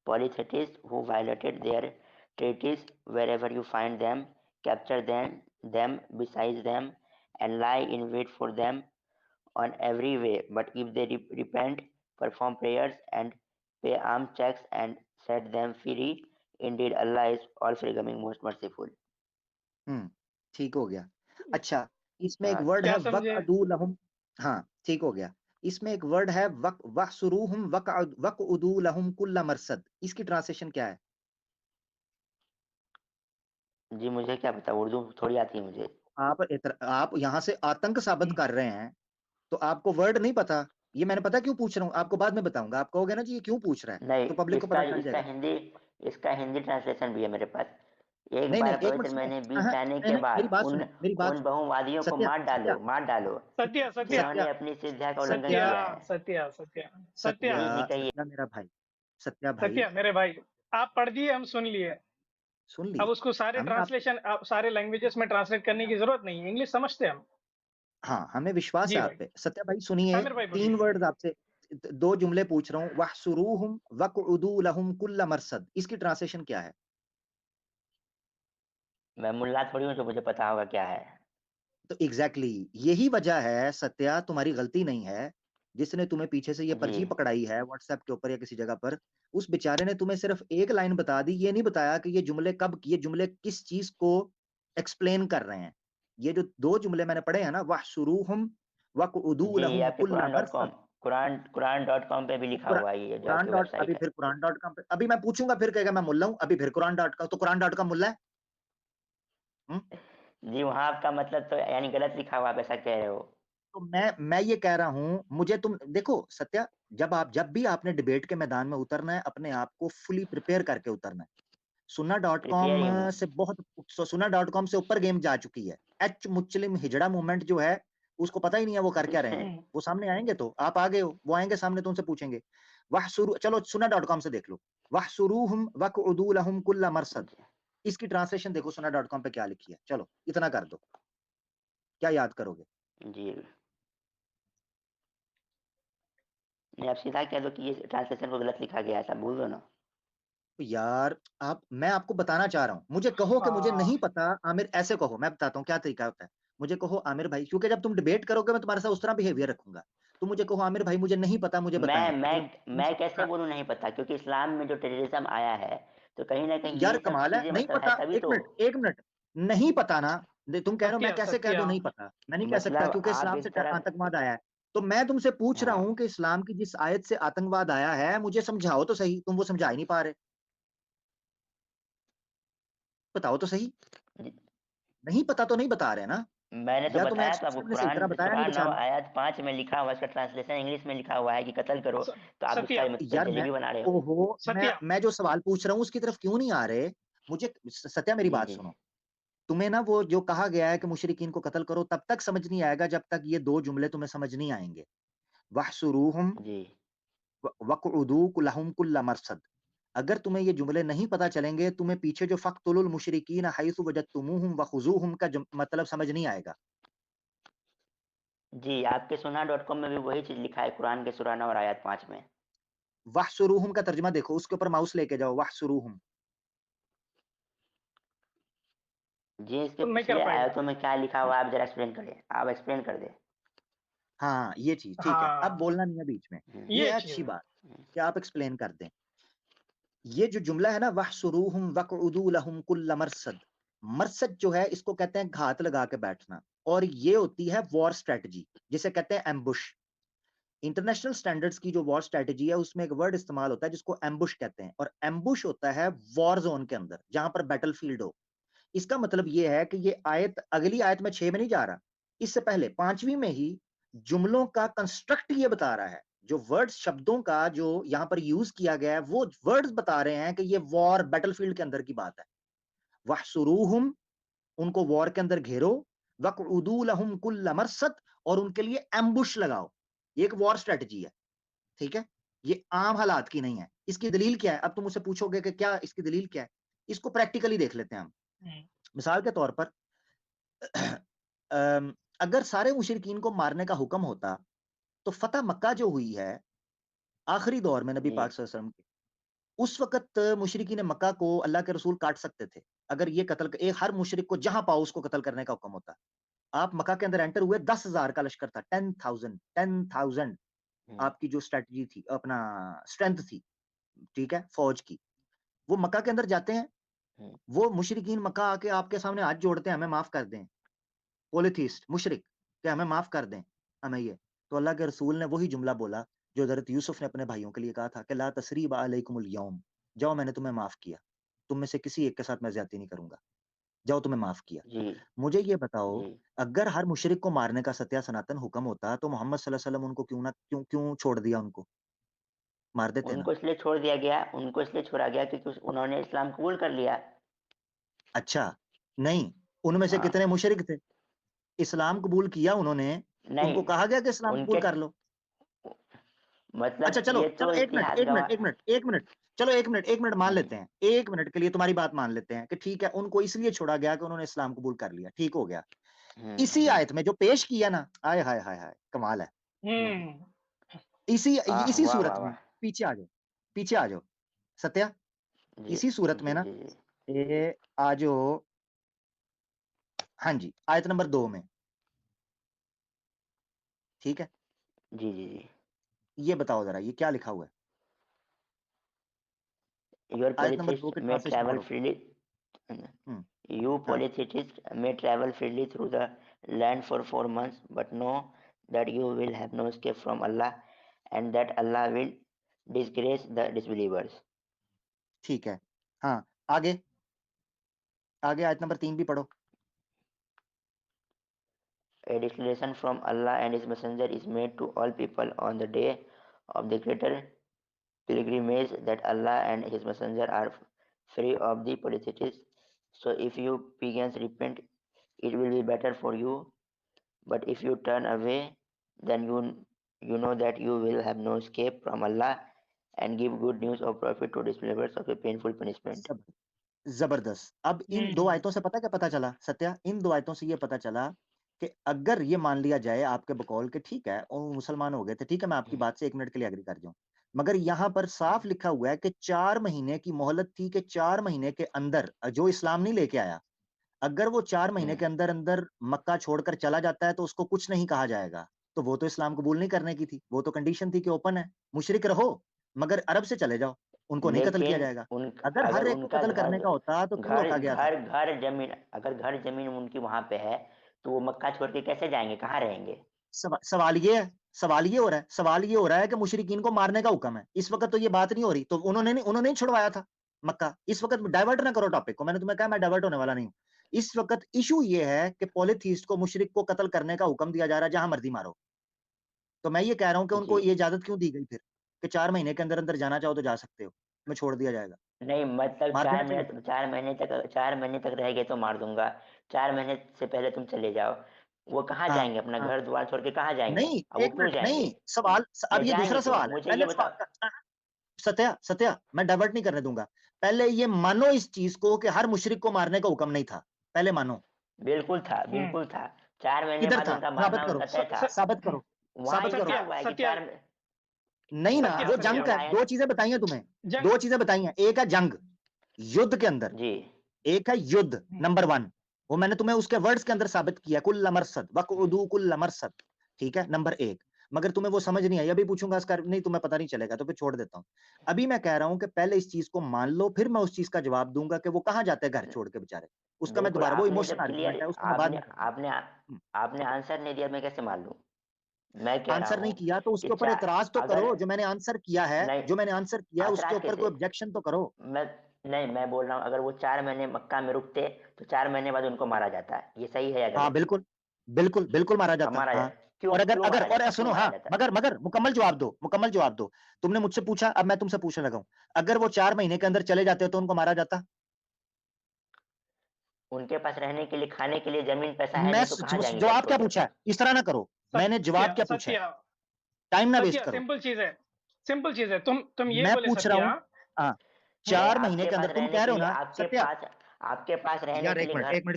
polytheists who violated their treaties wherever you find them, capture them, besiege them, and lie in wait for them on every way. But if they repent, perform prayers, and pay arms checks and set them free, indeed Allah is all forgiving, most merciful. हुँ, ठीक हो गया। अच्छा, इसमें एक हाँ, word है क्या समझे? वक़अदू लहुम। हाँ, ठीक हो गया। इसमें एक वर्ड है वहशुरूहुम वक़उदू लहुम कुल्ल मरसद, इसकी ट्रांसलेशन क्या है? जी मुझे क्या पता, उर्दू थोड़ी आती है मुझे। आप यहाँ से आतंक साबित कर रहे हैं, तो आपको वर्ड नहीं पता। ये मैंने पता क्यों पूछ रहा हूँ, आपको बाद में बताऊँगा। आप कहोगे ना जी ये क्यों पूछ रहा है, नहीं, तो पब्लिक को इसका पता चल इसका जाएगा। हिंदी इसका हिंदी ट्रांसलेशन भी है मेरे पास। एक नहीं, बार नहीं, एक पवित्र मिनट सुनो। महीने हाँ, बीत हाँ, जाने नहीं, के नहीं, मेरी बाद बात उन सुनो, मेरी बात उन सुनो। बहुवादियों को सत्या, मार सत्या, डालो, मार डालो, सत्या सत्या सत्या, जिन्होंने अपनी सिद्धिया का उल्लंघन सत्या। सत्या, किया है। सत्या सत्या सत्या। सत्या, जी, जी कहिए। सत्या मेरा भाई, सत्या भाई, सत्या मेरे भाई, आप पढ़ दिए, हम सुन लिए। सुन अब लिए। उसको सारे हमें आप ट्रांसलेशन, सारे लैंग्वेजेस में ट्रांसलेट करने की जरूरत नहीं है, इंग्लिश समझते हैं हम। हाँ, हमें विश्वास जी है आप भाई। पे। सत्या भाई सुनिए, आमिर भाई 3 बोलिए। वर्ड्स आपसे, 2 जुमले पूछ रहा हूँ, वहशुरूहुम वक़उदू लहुम कुल्ल मरसद, इसकी ट्रांसलेशन क्या है? मैं मुल्ला थोड़ी हूँ जो मुझे पता होगा क्या है। तो एग्ज़ैक्टली यही वजह है सत्या, तुम्हारी गलती नहीं है, जिसने तुम्हें पीछे से ये जी, पर्ची पकड़ाई है व्हाट्सएप के ऊपर या किसी जगह पर, उस बेचारे ने तुम्हें सिर्फ़ एक लाइन बता दी, ये नहीं बताया कि ये जुमले किस चीज़ को एक्सप्लेन कर रहे हैं। ये जो 2 जुमले मैंने पढ़े हैं ना, वहशुरूहुम वक़उदू जी ये लहुम आपके कुल्ल कुरान डॉट कॉम मरसद। कुरान.com पे भी लिखा कुरा हुआ है, ये जो कुरान आपकी डॉट अभी वेबसाइट है। फिर कुरान डॉट कॉम पे अभी मैं पूछूँगा, फिर कहेगा मैं मुल्ला हूँ, अभी फिर कुरान डॉट कॉम, तो कुरान डॉट कॉम मुल्ला है? हुँ? जी वहाँ आपका मतलब तो यानी गलत लिखा हुआ, आप ऐसा कह रहे हो? तो मैं ये कह रहा हूँ, मुझे तुम देखो सत्या, जब भी आपने डिबेट के मैदान में उतरना है, अपने आप को फुली प्रिपेयर करके उतरना है। सुन्ना डॉट प्रिपेयर कॉम ही हूँ। से बहुत सुन्ना डॉट कॉम से ऊपर गेम जा चुकी है। एच मुस्लिम हिजड़ा मूवमेंट जो है, उसको पता ही नहीं है वो कर क्या रहे हैं। हम्म। वो सामने आएँगे तो, आप आगे हो, वो आएँगे सामने तो उनसे पूछेंगे। चलो सुन्ना डॉट कॉम से देख लो। वहशुरूहुम वक़उदू लहुम कुल्ल मरसद, जी, इसकी ट्रांसलेशन देखो सुन्ना डॉट कॉम पे क्या लिखी है। चलो, इतना कर दो। क्या याद करोगे? जी। नहीं, आप सीधा कह दो कि ये ट्रांसलेशन को गलत लिखा गया है, ऐसा बोल दो ना। यार मैं आपको बताना चाह रहा हूँ, मुझे कहो कि मुझे हाँ नहीं पता आमिर, ऐसे कहो, मैं बताता हूँ क्या तरीका होता है। मुझे कहो आमिर भाई, क्योंकि जब तुम डिबेट करोगे मैं तुम्हारे साथ उस तरह बिहेवियर रखूंगा। तुम मुझे कहो आमिर भाई मुझे नहीं पता, मुझे मैं बताएं, तो मैं तुमसे मैं कैसे पूछा, बोलूँ नहीं पता, क्योंकि इस्लाम में जो टेररिज्म आया है, तो कहीं न कहीं यार ये सब कमाल है, चीज़ें नहीं मतलब है पता, तभी एक तो। मिनट एक मिनट, नहीं पता ना, तुम कह रहे हो मैं सत्य कैसे कह सत्य दूं नहीं पता, मैं नहीं कह सकता मतलब क्योंकि आप इस्लाम से इस तरह। आतंकवाद आया है। तो मैं तुमसे पूछ रहा हाँ, हूँ कि इस्लाम की जिस आयत से आतंकवाद आया है मुझे समझाओ तो सही, तुम वो समझा ही नहीं पा रहे, बताओ तो सही। जी, नहीं पता तो नहीं बता रहे ना, मैंने तो या तो मैं बताया तो आपको, एक्सप्रेशन ने सही कुरान तरह बताया नहीं सूरा 9 बेचारा। आयत 5 में लिखा हुआ है, इसका ट्रांसलेशन इंग्लिश में लिखा हुआ है कि कत्ल करो, स- तो आप उसका सत्य मतलब यार मैं, जलेबी बना रहे हो। ओहो, सत्य मैं जो सवाल पूछ रहा हूँ उसकी तरफ क्यों नहीं आ रहे? मुझे सत्या मेरी जी, बात जी, सुनो, तुम्हें ना वो जो कहा गया है कि मुशरिकीन को कत्ल करो तब तक समझ नहीं आएगा जब तक ये दो जुमले तुम्हें समझ नहीं आएंगे। वहशुरूहुम जी, वक़उदू लहुम कुल्ल मरसद। अगर तुम्हें ये जुमले नहीं पता चलेंगे, तुम्हें पीछे जो फ़क़्तुलुल मुशरिकीन हैथु वजदतुमूहुम वख़ुज़ूहुम का मतलब समझ नहीं आएगा। जी, आपके सुना.com में भी वही चीज़ लिखा है, कुरान के सूरा 9 और आयत 5 में। वहशुरूहुम का तर्जुमा देखो, उसके ऊपर माउस लेके जाओ, वहशुरूहुम। जी, इसके तो नहीं कर पिछले पाएगा। आयतों में क्या लिखा हुआ है, आप ज़रा एक्सप्लेन करिए, आप एक्सप्लेन कर दें। हाँ, ये चीज़ ठीक है, अब हाँ बोलना नहीं है बीच में। हुँ, ये ये है चीज अच्छी है। बात कि आप एक्सप्लेन कर दें। ये जो जुमला है ना वहशुरूहुम वक़उदू लहुम कुल्ल मरसद, मरसद जो है इसको कहते हैं घात लगा के बैठना, और ये होती है वॉर स्ट्रैटेजी, जिसे कहते हैं एम्बुश। इंटरनेशनल स्टैंडर्ड्स की जो वॉर स्ट्रैटेजी है उसमें एक वर्ड इस्तेमाल होता है जिसको एम्बुश कहते हैं, और एम्बुश होता है वॉर जोन के अंदर जहां पर बैटलफील्ड हो। इसका मतलब ये है कि ये आयत, अगली आयत में 6 में नहीं जा रहा, इससे पहले 5वीं में ही जुमलों का कंस्ट्रक्ट ये बता रहा है, जो वर्ड्स शब्दों का जो यहां पर यूज किया गया है वो वर्ड्स बता रहे हैं कि ये वॉर बैटलफील्ड के अंदर की बात है। वहसुरूहुम, उनको वॉर के अंदर घेरो, वक़उदू लहुम कुल्ल मरसद, और उनके लिए एम्बुश लगाओ। ये एक वॉर स्ट्रेटजी है, ठीक है? ये आम हालात की नहीं है। इसकी दलील क्या है? अब तुम मुझसे पूछोगे कि क्या इसकी दलील क्या है? इसको प्रैक्टिकली देख लेते हैं हम। हम्म, मिसाल के तौर पर अगर सारे मुशरिकीन को मारने का हुक्म होता, तो फतह मक्का जो हुई है, आखिरी दौर में नबी जी, पाक सल्लल्लाहु अलैहि वसल्लम के, उस वक़्त मुशरिकीन मक्का को अल्लाह के रसूल काट सकते थे। अगर ये कत्ल एक हर मुशरिक को जहाँ पाओ उसको कत्ल करने का हुक्म होता। आप मक्का के अंदर एंटर हुए, 10,000 का लश्कर था, 10,000 हुँ, आपकी जो स्ट्रैटेजी थी, अपना स्ट्रेंथ थी, ठीक है? फौज की। वो मक्का के अंदर जाते हैं, हुँ, वो मुशरिकीन मक्का आके आपके सामने हाथ जोड़ते हैं, हमें माफ़ कर दें। पॉलीथीस्ट, मुशरिक, कि हमें माफ़ कर दें, हमें ये। तो अल्लाह के रसूल ने वही जुमला बोला, जो हज़रत यूसुफ ने अपने भाइयों के लिए कहा था कि ला तसरीब अलैकुमुल यौम, जाओ मैंने तुम्हें माफ़ किया। तुम में से किसी एक के साथ मैं ज़्यादती नहीं करूँगा। जाओ तुम्हें माफ़ किया। जी, मुझे ये बताओ, जी। अगर हर मुशरिक को मारने का सत्या सनातन हुक्म होता, तो मोहम्मद सल्लल्लाहु अलैहि वसल्लम उनको क्यों क्यों छोड़ दिया उनको? मार देते ना। उनको इसलिए छोड़ दिया गया, उनको इसलिए छोड़ा गया क्योंकि उन्होंने इस्लाम कबूल कर लिया। अच्छा, नहीं, उनमें से हाँ, कितने मुशरिक थे? इस्लाम कबूल किया उन्होंने, नहीं, उनको कहा गया कि इस्लाम कबूल उनके कर लो। अच्छा मतलब चलो, ये चलो तो 1 मिनट, इतिहास 1 मिनट, गवाह। 1 मिनट, 1 मिनट, चलो 1 मिनट मान हुँ, लेते हैं। 1 मिनट के लिए तुम्हारी बात मान लेते हैं कि ठीक है, उनको इसलिए छोड़ा गया कि उन्होंने इस्लाम कबूल कर लिया, ठीक हो गया। हुँ, इसी हुँ। आयत में जो पेश किया ना, आय हाय हाय हाय! कमाल है। हम्म, इसी वाह, सूरत वाह, में वाह! पीछे आ जाओ, सत्या, जी, इसी सूरत में जी, ना, जी, जी। ये आ जाओ, हाँ जी, आयत नंबर 2 में, ठीक है? जी, जी, जी। ये बताओ ज़रा, ये क्या लिखा हुआ है? Your आयत नंबर 2 polytheists के may ट्रांसलेशन travel पढ़ो। freely. हुँ, You हाँ, polytheists may travel freely through the land for 4 months, but know that you will have no escape from Allah, and that Allah will disgrace the disbelievers. ठीक है। हाँ, आगे, आगे आयत number 3 भी पढ़ो। A declaration from Allah and His Messenger is made to all people on the day of the greater pilgrimage that Allah and His Messenger are free of the polytheists. So if you pagans repent, it will be better for you. But if you turn away, then you know that you will have no escape from Allah, and give good news of profit to disbelievers of a painful punishment. सब ज़बरदस्त। अब इन 2 हम्म, आयतों से पता क्या पता चला सत्या? इन 2 आयतों से ये पता चला कि अगर ये मान लिया जाए आपके बकौल के ठीक है, वो मुसलमान हो गए थे, ठीक है, मैं आपकी बात से 1 मिनट के लिए एग्री कर जाऊँ। मगर यहाँ पर साफ लिखा हुआ है कि 4 महीने की मोहलत थी कि 4 महीने के अंदर जो इस्लाम नहीं लेके आया, अगर वो 4 महीने के अंदर-अंदर मक्का छोड़कर चला जाता है तो उसको कुछ नहीं कहा जाएगा। तो वो तो इस्लाम कबूल नहीं करने की थी, वो तो कंडीशन थी कि ओपन है, मुशरिक रहो, मगर अरब से चले जाओ, उनको नहीं कत्ल किया लेकिन जाएगा। उन अगर अगर हर एक को उनका कत्ल घर करने का होता तो क्यों घर रोका गया था? घर घर जमीन अगर घर जमीन उनकी वहां पे है तो वो मक्का छोड़ के कैसे जाएंगे, कहाँ रहेंगे? सवाल ये है, सवाल ये हो रहा है कि मुशरिकीन को मारने का हुक्म है। इस वक़्त तो ये बात नहीं हो रही, तो उन्होंने नहीं छुड़वाया था मक्का। इस वक़्त डाइवर्ट ना करो टॉपिक को, मैंने तुम्हें कहा मैं डाइवर्ट होने वाला नहीं हूँ। इस वक़्त इश्यू ये है कि पॉलीथीस्ट को, मुशरिक को कत्ल करने का हुक्म दिया जा रहा है, जहाँ मर्ज़ी मारो। तो मैं ये कह रहा हूँ कि जी उनको ये इजाज़त क्यों दी गई फिर? कि 4 महीने के अंदर-अंदर जाना चाहो तो जा सकते हो, तुम्हें छोड़ दिया जाएगा। नहीं, मतलब मार देना 4 चाहिए था। मिनट 4 महीने तक रह गए तो मार दूंगा, 4 महीने से पहले तुम चले जाओ। वो कहाँ हाँ, जाएंगे, अपना हाँ। घर द्वार छोड़ के कहाँ जाएंगे? नहीं, अब वो 1 क्यों मिनट नहीं, जाएंगे? सवाल अब या ये जाएंगे दूसरा क्यों, सवाल है। मुझे ये पहले बताओ। सत्या, मैं डाइवर्ट नहीं करने दूँगा। पहले ये मानो इस चीज़ को कि हर मुशरिक को मारने का हुक्म नहीं था। पहले मानो। हुँ। बिल्कुल था। 4 महीने किधर बाद था? उनका साबित मारना करो, उनका स तय था। स साबित हुँ, करो, वहाँ साबित पे करो। लिखा सत्या हुआ है कि सत्या 4 नहीं ना, वहाँ सत्या वो पे जंग लिखा सत्या का हुआ है। है। 2 चीज़ें बताई हैं तुम्हें। जंग 2 चीज़ें बताई हैं। एक है जंग, युद्ध के अंदर। जी, एक है युद्ध, हुँ, नंबर 1। वो मैंने तुम्हें उसके वर्ड्स के अंदर साबित किया, कुल्ल मरसद वक़उदू कुल्ल मरसद। ठीक है? नंबर 1। मगर तुम्हें वो समझ नहीं आई। अभी पूछूँगा इसका नहीं, तुम्हें पता नहीं चलेगा, तो फिर छोड़ देता हूँ। अभी मैं कह रहा हूँ कि पहले इस चीज़ को मान लो, फिर मैं उस चीज़ का जवाब दूँगा कि वो कहाँ जाते हैं घर छोड़ के बेचारे। उसका मैं बिल्कुल दोबारा, वो आपने इमोशनल जब क्लियर आर्गुमेंट है, उसको मैं बाद आपने में करूँगा। आपने हुँ। आपने आंसर नहीं दिया, मैं कैसे मान लूँ? मैं कह रहा आंसर नहीं हूँ किया तो कि उसके ऊपर चा एतराज़ तो अगर करो, जो मैंने आंसर किया है, नहीं, जो मैंने आंसर किया है उसके ऐतराज़ ऊपर कैसे? कोई ऑब्जेक्शन तो करो। मैं नहीं, मैं बोल रहा हूँ अगर वो 4 महीने मक्का में रुकते, तो 4 महीने बाद उनको मारा जाता। ये सही है या हाँ, गलत? बिल्कुल। बिल्कुल, बिल्कुल मारा अब जाता। मारा हाँ। जाता क्यों और अगर क्यों अगर मारा और जाता क्यों सुनो, मारा हाँ, जाता? मगर मुकम्मल जवाब दो, मुकम्मल जवाब दो। तुमने मुझसे पूछा, अब मैं तुमसे पूछने लगा हूँ। अगर वो 4 महीने के अंदर चले जाते तो उनको मारा जाता? उनके पास रहने के लिए, खाने के लिए ज़मीन पैसा है मैं नहीं तो कहाँ जाएँगे घर जवाब क्या छोड़ पूछा करके? है? इस तरह ना करो। मैंने जवाब सत्या क्या पूछा है? सत्या टाइम ना वेस्ट सत्या करो। सिंपल चीज़ है। तुम ये मैं बोले पूछ रहा सत्या। हूँ, हाँ, हुँ, नहीं, 4 महीने के अंदर तुम कह रहे हो ना सत्या, आपके पास रहने यार के 1 लिए मिनट, घर 1 मिनट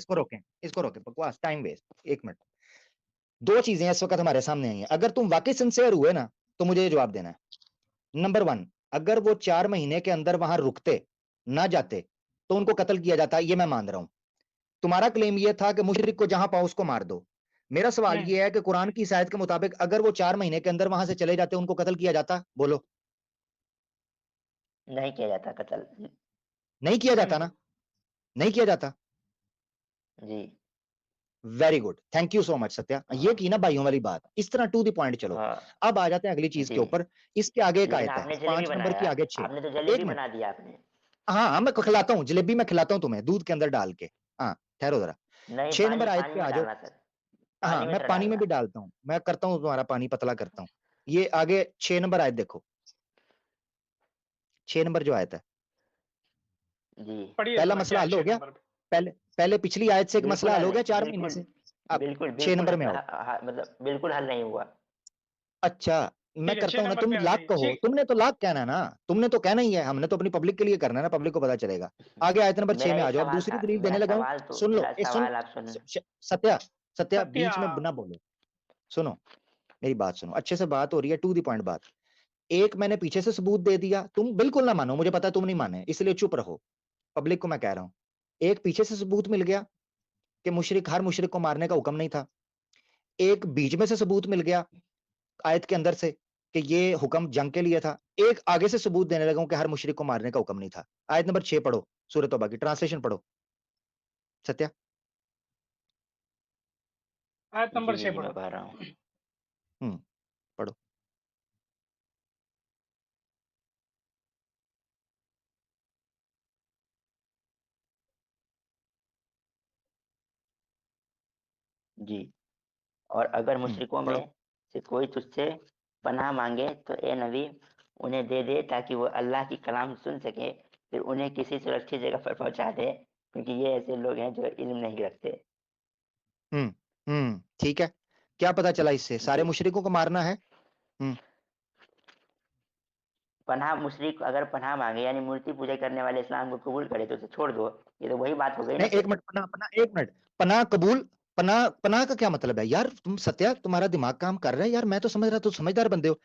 इसको रोकें, बकवास, टाइम वेस्ट, 1 मिनट। 2 चीज़ें इस वक़्त हमारे सामने आई हैं। अगर तुम वाक़ई सिंसियर हुए ना, तो मुझे ये जवाब देना है। नंबर 1, अगर वो 4 महीने के अंदर वहाँ रुकते, ना जाते, तो उनको कत्ल किया जाता, ये मैं मान रहा हूँ। तुम्हारा क्लेम ये था कि मुशरिक को जहाँ पाओ उसको मार दो। मेरा सवाल हुँ, ये है कि कुरान की इस आयत के मुताबिक अगर वो 4 महीने के अंदर वहाँ से चले जाते, उनको कत्ल किया जाता? बोलो। नहीं किया जाता कत्ल। नहीं किया जाता बिल्कुल। ना? नहीं किया जाता? जी, very good, thank you so much Satya. ये हाँ, की ना भाइयों वाली बात। इस तरह टू द पॉइंट चलो। हाँ, अब आ जाते हैं अगली चीज़ जी। के ऊपर। इसके आगे एक लेकिन आयत है, आपने जलेबी 5 नंबर की बनाया, आगे 6। आपने तो 1 जलेबी मिनट। बना दिया आपने। हाँ, हाँ, मैं खिलाता हूँ, जलेबी मैं खिलाता हूँ तुम्हें, दूध के अंदर डाल के। हाँ, ठहरो ज़रा। नहीं, 6 पानी नंबर आयत पानी पे में आ जाओ। डालना सर, हाँ, पानी में मैं तो पानी में डालना। भी डालता हूँ। मैं करता हूँ तुम्हारा पानी पतला करता हूँ। ये आगे 6 नंबर आयत देखो। 6 नंबर जो आयत है। जी, पढ़िए पहला ज़रा मसला क्या है हल हो 6 गया? नंबर पे? पहले पहले पिछली आयत से एक बिल्कुल मसला हल हल हो गया नहीं, 4 महीने से। अब बिल्कुल 6 बिल्कुल नंबर में आओ। मतलब बिल्कुल हल नहीं हुआ। अच्छा, मैं ठीक है, करता 6 हूँ ना, नंबर तुम पे आ लाख जाइए। कहो, तुमने तो लाख कहना है ना, तुमने तो कहना ही है, हमने तो अपनी पब्लिक के लिए करना है ना, पब्लिक को पता चलेगा। आगे आयत नंबर 6 मेरा में आ एक जाओ, अब सवाल दूसरी था, दलील देने लगा हूँ। सुन लो, मेरा ए सुन, सवाल आप सुन। सत्या, सत्या सत्या बीच में ना बोलो। सुनो, मेरी बात सुनो, अच्छे से बात हो रही है, टू द पॉइंट बात। एक मैंने पीछे से सबूत दे दिया, तुम बिल्कुल ना मानो, मुझे पता है तुम नहीं माने, इसलिए चुप रहो। पब्लिक को मैं कह रहा हूँ। एक पीछे से सबूत मिल गया कि हर मुशरिक को मारने का हुक्म नहीं था। एक बीच में से सबूत मिल गया आयत के अंदर से कि ये हुक्म जंग के लिए था। एक आगे से सबूत देने लगा हूं कि हर मुशरिक को मारने का हुक्म नहीं था। आयत नंबर 6 पढ़ो, सूरह तौबा की ट्रांसलेशन पढ़ो। सत्या। आयत जी, नंबर जी, 6 जी, मैं पढ़ो। पढ़ रहा हूँ। पढ़ो। जी, और अगर मुशरिकों पढ़ो। में से कोई तुझसे पनाह मांगे तो ए नबी उन्हें दे दे ताकि वो अल्लाह की कलाम सुन सके, फिर उन्हें किसी सुरक्षित जगह पर पहुंचा दे, क्योंकि ये ऐसे लोग हैं जो इल्म नहीं रखते। हम्म ठीक है। क्या पता चला इससे? सारे जी, मुशरिकों को मारना है। हम्म पनाह मुशरिक अगर पनाह मांगे यानी मूर्ति पूजा करने वाले इस्लाम को कबूल करे तो उसे छोड़ दो, ये तो वही बात हो गई ना नहीं, एक फिर। मिनट, पना पना एक मिनट, पना कबूल पनाह का क्या मतलब है यार? तुम सत्या, तुम्हारा दिमाग काम कर रहा है यार, मैं तो समझ रहा, तुम समझदार बंदे हो।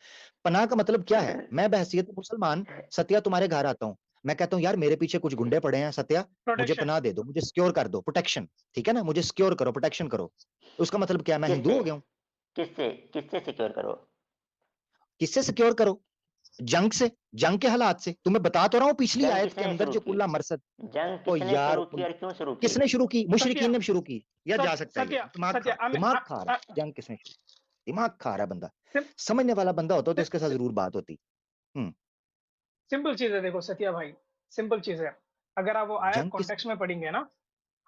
पनाह का मतलब क्या है? मैं बहैसियत मुसलमान सत्या तुम्हारे घर आता हूँ, मैं कहता हूँ यार मेरे पीछे कुछ गुंडे पड़े हैं, सत्या मुझे प्रोटेक्शन। पनाह दे दो, मुझे सिक्योर कर दो, प्रोटेक्शन, ठीक है ना, मुझे सिक्योर करो, प्रोटेक्शन करो। उसका मतलब क्या है? मैं हिंदू किससे हो गया हूँ? किससे किससे सिक्योर करो? किससे सिक्योर करो? जंग से, जंग के हालात से। तुम्हें बता तो रहा हूँ पिछली जंग आयत के किसने अंदर शुरू जो की? कुल्ला मरसद। जंग ओ किसने यार शुरू की और क्यों शुरू की? किसने शुरू की? सत्या मुशरिकीन ने शुरू की, या जा सकता है ये? सत्या दिमाग खा सत्या रहा है, दिमाग खा रहा है। जंग किसने शुरू? दिमाग खा रहा है बंदा। समझने वाला बंदा होता तो इसके साथ जरूर बात होती। सिंपल चीज है, देखो सत्या भाई, सिंपल चीज है। अगर आप वो आयत जंग किस कॉन्टेक्स्ट में पढ़ेंगे ना,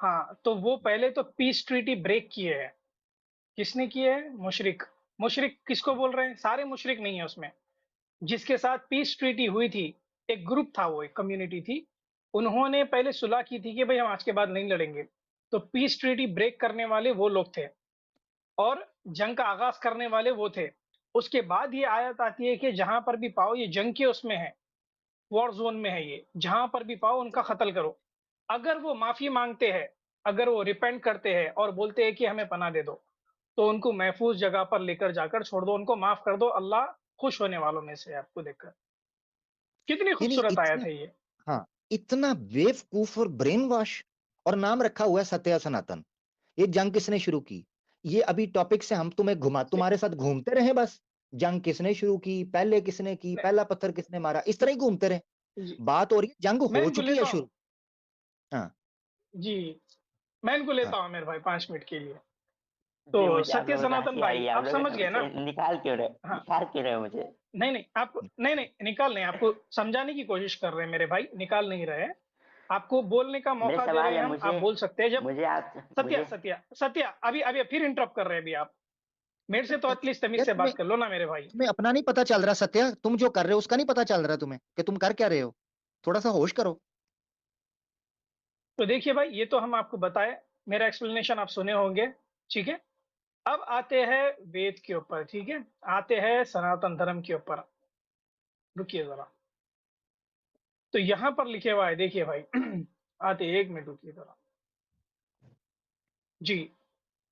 हाँ, तो वो पहले तो पीस ट्रीटी ब्रेक किए है। किसने किए है? मुशरिक। मुशरिक किसको बोल रहे हैं? सारे मुशरिक नहीं है उसमें। जिसके साथ पीस ट्रीटी हुई थी, एक ग्रुप था, वो एक कम्युनिटी थी, उन्होंने पहले सुलह की थी कि भाई हम आज के बाद नहीं लड़ेंगे। तो पीस ट्रीटी ब्रेक करने वाले वो लोग थे और जंग का आगाज करने वाले वो थे। उसके बाद ये आयत आती है कि जहां पर भी पाओ, ये जंग के उसमें है, वॉर जोन में है, ये जहां पर भी पाओ उनका कत्ल करो। अगर वो माफी मांगते हैं, अगर वो रिपेंट करते हैं और बोलते हैं कि हमें पनाह दे दो, तो उनको महफूज जगह पर लेकर जाकर छोड़ दो, उनको माफ कर दो। अल्लाह खुश होने वालों में से है आपको देखकर। कितनी नहीं नहीं, खूबसूरत आयत इतना, है ये। हाँ, इतना बेवकूफ और ब्रेन वॉश, और नाम रखा हुआ है सत्या सनातन। ये जंग किसने शुरू की? ये अभी टॉपिक से हम तुम्हें घुमा, तुम्हारे साथ घूमते रहे बस। जंग किसने शुरू की, पहले किसने की, नहीं, पहला पत्थर किसने मारा, इस तरह ही घूमते रहे। जी, बात हो रही है, जंग मैं हो इनको चुकी है लेता हूँ। शुरू। हाँ जी, मैं इनको हाँ। लेता हूँ मेरे भाई 5 मिनट के लिए। जी, तो मुझे आप सत्य लोगों को सनातन हँसी आ भाई, रही है। आप आप लोग समझ गए ना? मुझसे हाँ, निकाल क्यों रहे हो मुझे? नहीं नहीं, आप नहीं नहीं निकाल नहीं, आपको समझाने की कोशिश कर रहे हैं मेरे भाई, निकाल नहीं रहे हैं। आपको बोलने का मेरे मौका दे रहे सवाल हैं है, हम, आप बोल सकते हैं जब। मुझे आप सत्या मुझे सत्या सत्या, अभी अभी फिर इंटरप्ट कर रहे हैं अभी आप। मेरे से तो एटलीस्ट तमीज यार से तुम्हें बात कर लो ना मेरे भाई। तुम्हें अपना नहीं पता चल रहा सत्या, तुम जो कर रहे हो उसका नहीं पता चल रहा तुम्हें कि तुम कर क्या रहे हो? थोड़ा सा होश करो। तो देखिए भाई, ये तो हम आपको बताए, मेरा एक्सप्लेनेशन आप सुने होंगे, ठीक है। अब आते हैं वेद के ऊपर, ठीक है, आते हैं सनातन धर्म के ऊपर। रुकिए जरा, तो यहां पर लिखे हुआ है, देखिए भाई आते, 1 मिनट रुकिए जरा। जी,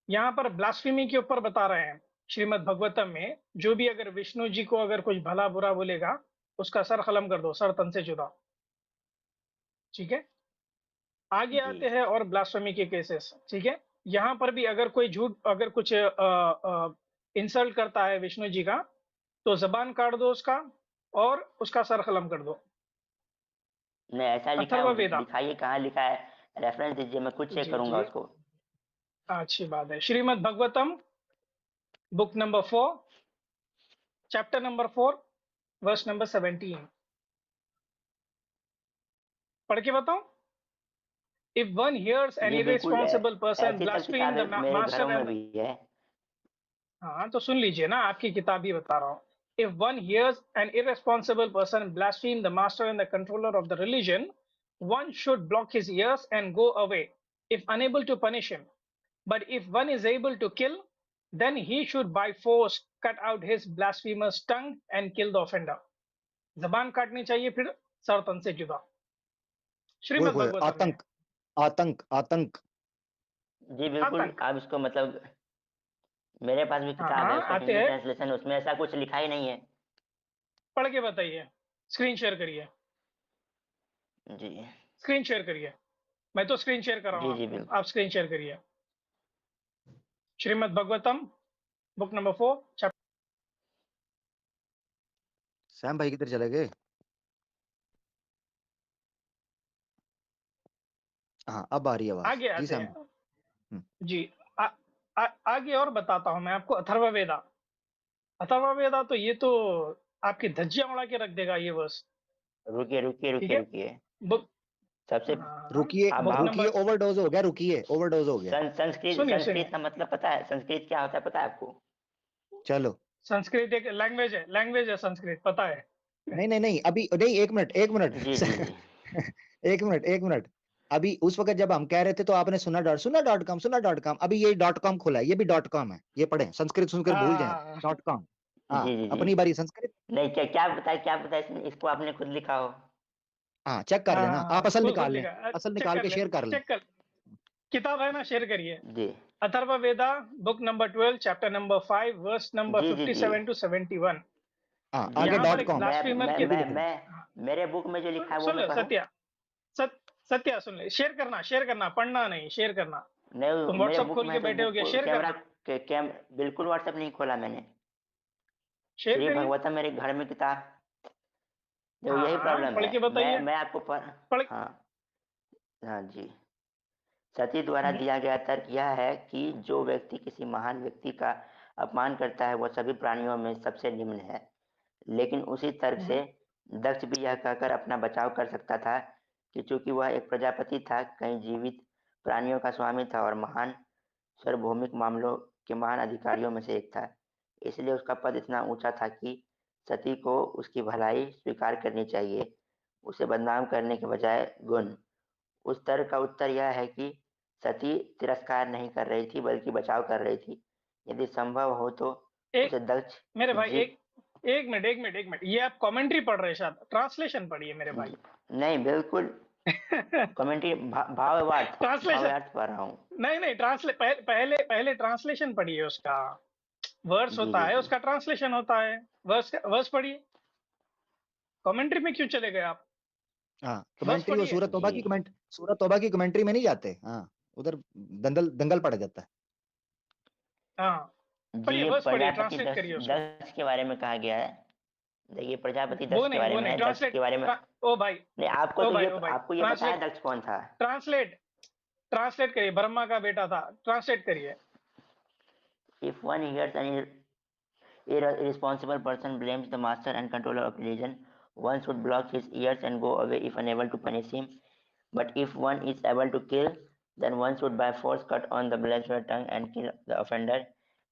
यहाँ पर ब्लास्फेमी के ऊपर बता रहे हैं, श्रीमद् भगवतम में, जो भी अगर विष्णु जी को अगर कुछ भला बुरा बोलेगा, उसका सर कलम कर दो, सर तन से जुदा, ठीक है। आगे जी आते हैं और ब्लास्फेमी के केसेस, ठीक है। यहाँ पर भी अगर कोई झूठ, अगर कुछ इंसल्ट करता है विष्णु जी का, तो जबान काट दो उसका और उसका सर कलम कर दो। नहीं, ऐसा लिखा है, मुझे अथर्ववेदा, दिखाइए कहाँ लिखा है। रेफरेंस दीजिए, मैं खुद चेक जी करूंगा जी, उसको। अच्छी बात है। Shrimad Bhagavatam, book number 4, chapter number 4, verse number 17, पढ़ के बताऊं? If one hears an जी बिल्कुल, irresponsible person ऐसी सब blaspheme the किताबें मेरे master घरों में and, भी है। हाँ तो सुन लीजिए ना, आपकी किताब ही बता रहा हूँ। If one hears an irresponsible person blaspheme the master and the controller of the religion, one should block his ears and go away, if unable to punish him. But if one is able to kill, then he should by force cut out his blasphemer's tongue and kill the offender. जबान काटनी चाहिए, फिर sir तन से जुदा। ओए श्रीमद् होए, भागवतम में आतंक, आतंक, आतंक। जी बिल्कुल, आतंक। आप इसको मतलब, मेरे पास भी हाँ किताब है, हाँ, उसका आते हिंदी हैं, ट्रांसलेशन, उसमें ऐसा कुछ लिखा ही नहीं है। पढ़ के बताइए, स्क्रीन शेयर करिए, जी स्क्रीन शेयर करिए। मैं तो स्क्रीन शेयर कर रहा हूँ जी जी आपको, बिल्कुल। आप स्क्रीन शेयर करिए। Shrimad Bhagavatam, book number 4, chapter. Sam भाई किधर चले गए? हाँ अब आ रही है आवाज आगे जी आते सैम। हैं जी। आगे और बताता हूँ मैं आपको। अथर्ववेदा, अथर्ववेदा तो ये तो आपकी धज्जियां उड़ा के रख देगा ये वर्स, रुकिए रुकिए ठीक रुकिए है। रुकिए। बुक, सबसे हाँ, रुकिए, आप बुक रुकिए, नंबर, ओवरडोज हो गया, रुकिए, ओवरडोज हो गया। संस्कृत सुनिए संस्कृत सुनिए, का मतलब पता है? संस्कृत क्या होता है पता है आपको? चलो। संस्कृत एक लैंग्वेज है, लैंग्वेज है संस्कृत, पता है। नहीं नहीं नहीं, अभी नहीं, एक मिनट, एक मिनट जी जी जी। एक मिनट, एक मिनट। अभी उस वक्त जब हम कह रहे थे तो आपने सुना.com, सुना.com, अभी ये .com खुला है, ये भी .com है, ये पढ़ें, संस्कृत सुनकर भूल जाए। हाँ, .com, हाँ, जी जी जी। अपनी बारी संस्कृत। नहीं, क्या बताए इसमें? इसको आपने खुद लिखा हो? हाँ चेक कर लेना, आप हाँ, असल खुद खुद निकाल लें, लिखा, असल चेक निकाल कर के ले, शेयर कर लें। चेक कर, किताब है ना, शेयर करिए। जी Atharvaveda book number 12 chapter number 5 verse number जी जी जी 57 टू 71। हाँ, जी आगे यहाँ पर डॉट एक कॉम ब्लास्फेमर के ये भी लिख लो। मेरे बुक में जो लिखा है वो सुन मैं लो पढूं? सत्या, सत्या सुन ले, शेयर करना, पढ़ना नहीं, शेयर करना। नहीं, तुम मेरे व्हाट्सएप बुक खोल में के तो बैठे हो बुक क्या, को शेयर कैमरा करना, के कैम बिल्कुल व्हाट्सएप नहीं खोला मैंने। शेयर श्री करिए। भगवतम मेरे घर में किताब, देखो हाँ यही हाँ, प्रॉब्लम पढ़ है। के बताइए, मैं आपको पढ़ पढ़। हाँ, हाँ जी। सती द्वारा हम्म, दिया गया तर्क यह है कि जो व्यक्ति किसी महान व्यक्ति का अपमान करता है वह सभी प्राणियों में सबसे निम्न है। लेकिन उसी तर्क से हम्म, दक्ष भी यह कहकर अपना बचाव कर सकता था कि चूंकि वह एक प्रजापति था, कई जीवित प्राणियों का स्वामी था और महान सार्वभौमिक मामलों के महान अधिकारियों में से एक था, इसलिए उसका पद इतना ऊंचा था कि सती को उसकी भलाई स्वीकार करनी चाहिए, उसे बदनाम करने के बजाय गुण। उस तर्क का उत्तर यह है कि सती तिरस्कार नहीं कर रही थी बल्कि बचाव कर रही थी। यदि संभव हो तो एक उसे दक्ष मेरे की भाई, जीत। एक मिनट, ये आप कमेंट्री पढ़ रहे हैं शायद, ट्रांसलेशन पढ़िए मेरे भाई। नहीं बिल्कुल कमेंट्री भावार्थ ट्रांसलेशन, भावार्थ पढ़ रहा हूँ। नहीं पहले ट्रांसलेशन पढ़िए उसका। वर्स जी होता जी है, जी उसका ट्रांसलेशन होता है। वर्स पढ़िए, कमेंट्री में क्यों चले गए आप? हाँ, वर्स कमेंट्री और पढ़िए। जी सूरत तौबा की कमेंट्री में नहीं जाते। हाँ, उधर दंगल दंगल पड़ जाता है। हाँ, जी पढ़िए, ये वर्स पढ़िए, प्रजापति ट्रांसलेट करिए उसको। दक्ष के बारे में कहा गया है। देखिए प्रजापति दक्ष के बारे वो में नहीं, है, दक्ष के बारे में। ओ भाई, नहीं ओ भाई, आपको ये पता है ट्रांसलेट, दक्ष कौन था? ट्रांसलेट ट्रांसलेट करिए, ब्रह्मा का बेटा था, ट्रांसलेट करिए। If one hears an irresponsible person blames the master and controller of religion, one should block his ears and go away if unable to punish him. But if one is able to kill, then one should by force cut on the blasphemer's tongue and kill the offender,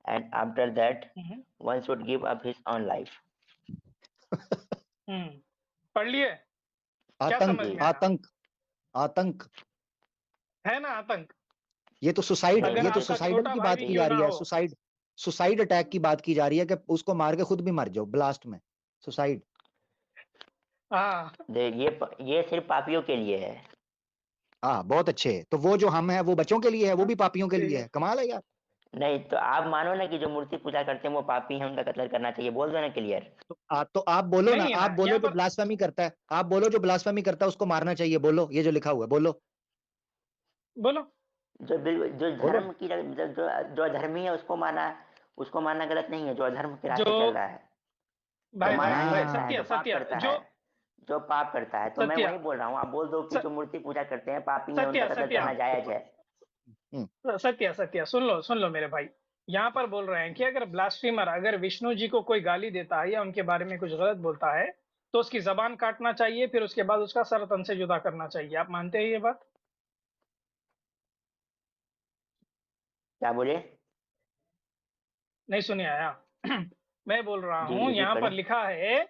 and after that, hmm, one should give up his own life. पढ़ लिए? क्या आतंक समझ जी में आया? आतंक आतंक है ना आतंक? ये तो सुसाइड अगर जी ये तो आपका बिल्कुल सुसाइडल छोटा की भाई बात भी की जी जा क्यों रही ना है। हो। सुसाइड अटैक की बात की जा रही है कि उसको मार के खुद भी मर जाओ ब्लास्ट में। सुसाइड। हाँ ये सिर्फ पापियों के लिए है। हाँ, बहुत अच्छे। तो वो जो हम है वो बच्चों के लिए है, वो हाँ, भी पापियों के ठीक लिए है। है। कमाल है यार। नहीं तो आप मानो ना कि जो मूर्ति पूजा करते हैं वो पापी हैं, उनका कत्ल करना चाहिए, बोल दो ना क्लियर। तो आप बोलो ना, नहीं है आप ना बोलो यहाँ जो पर। ब्लास्फेमी करता है, आप बोलो जो ब्लास्फेमी करता है उसको मारना चाहिए। बोलो ये जो लिखा हुआ है, बोलो बोलो। जो बोलो। धर्म की जो अधर्मी है उसको मारना गलत नहीं है, जो अधर्म के जो रास्ते चल रहा है, जो मानना नहीं भाई चाहता है, हाँ, जो पाप सत्या, करता जो है, जो पाप करता है। तो मैं सत्या वही बोल रहा हूँ, आप बोल दो कि स- जो मूर्ति पूजा करते हैं पापी हैं, उनका सत्या कत्ल सत्या करना जायज है। हम्म, सत्या सुन लो मेरे भाई। यहाँ पर बोल रहे हैं कि अगर ब्लास्फेमर, अगर विष्णु जी को कोई गाली देता है या उनके बारे में कुछ गलत बोलता है, तो उसकी जबान काटना चाहिए, फिर उसके बाद उसका सर तन से जुदा करना चाहिए। आप मानते हैं ये बात? क्या बोले? नहीं सुने आया? मैं बोल रहा जी हूँ, रिपीट करें।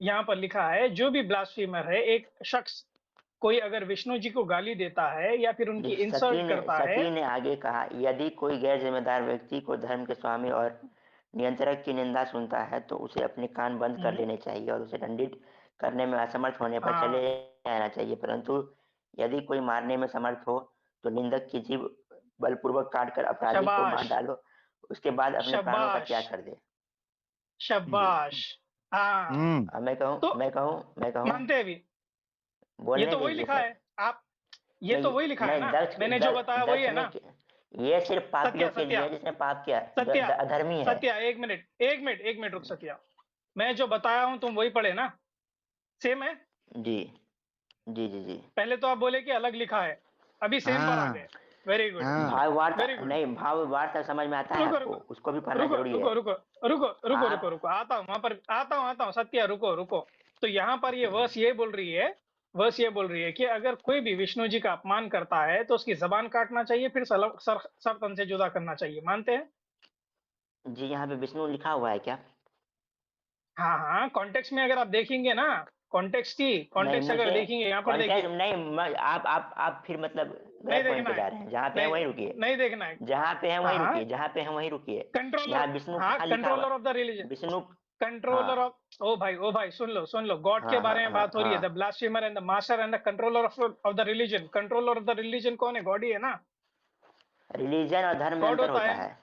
यहाँ पर लिखा है जो भी ब्लास्फेमर है, एक शख्स कोई अगर विष्णु जी को गाली देता है या फिर उनकी इंसल्ट करता है। सती ने आगे कहा, यदि कोई गैर जिम्मेदार व्यक्ति को धर्म के स्वामी और नियंत्रक की निंदा सुनता है तो उसे अपने कान बंद कर हम्म, लेने चाहिए और उसे दंडित करने में असमर्थ होने पर चले हाँ, आना चाहिए। परंतु यदि कोई मारने में समर्थ हो तो निंदक की जीभ बलपूर्वक काट कर अपराधी को मार शाबाश, डालो, उसके बाद अपने प्राणों का शाबाश, त्याग कर दे। हम्म, जी शाबाश। हाँ, हम्म, अब तो मैं कहूँ, मानते हैं भी। ये बोलने तो वही दीजिए लिखा सर। है आप, ये नहीं तो वही लिखा है नहीं ना, मैंने जो बताया वही दक्ष है ने ना। ये सिर्फ पापियों सत्या के लिए सत्या है जिसने पाप किया, जो सत्या अधर्मी है। सत्या, एक मिनट रुक सत्या। मैं जो बताया हूं तुम वही पढ़े ना, सेम है। जी जी जी जी पहले तो आप बोले कि अलग लिखा है, अभी सेम पर आ हाँ, गए। वेरी गुड, हाँ, वेरी गुड। नहीं भावार्थ समझ में आता है रुको आपको, रुको उसको भी पढ़ना रुको जरूरी रुको है। रुको रुको रुको रुको आप रुको आता हूँ वहां पर, आता हूँ सत्या, रुको। तो यहाँ पर ये वर्स ये बोल रही है, कि अगर कोई भी विष्णु जी का अपमान करता है तो उसकी जबान काटना चाहिए, फिर सर तन से जुदा करना चाहिए। मानते हैं? जी यहाँ पे विष्णु लिखा हुआ है क्या? हाँ हाँ, कॉन्टेक्स्ट में अगर आप देखेंगे ना, नहीं कॉन्टेक्स्ट अगर मुझे देखेंगे, यहाँ पर कॉन्टेक्स्ट देखिए। नहीं आप फिर मतलब नहीं गलत पॉइंट देखना पे है, जा रहे हैं। जहाँ पे हैं नहीं वहीं रुकिए, नहीं देखना है। जहाँ पे हैं हाँ वहीं हाँ, रुकिए, कंट्रोलर, यहाँ विष्णु हाँ कहाँ लिखा हुआ? Controller of the religion, Vishnu. हाँ कंट्रोलर ऑफ, ओ भाई सुन लो, गॉड के हाँ हाँ बारे में हाँ बात हो रही है। द हाँ blasphemer and the master and the controller of the religion. Controller of the religion कौन है? गॉड ही है ना। रिलीजन और धर्म में गॉड अंतर होता होता है। है।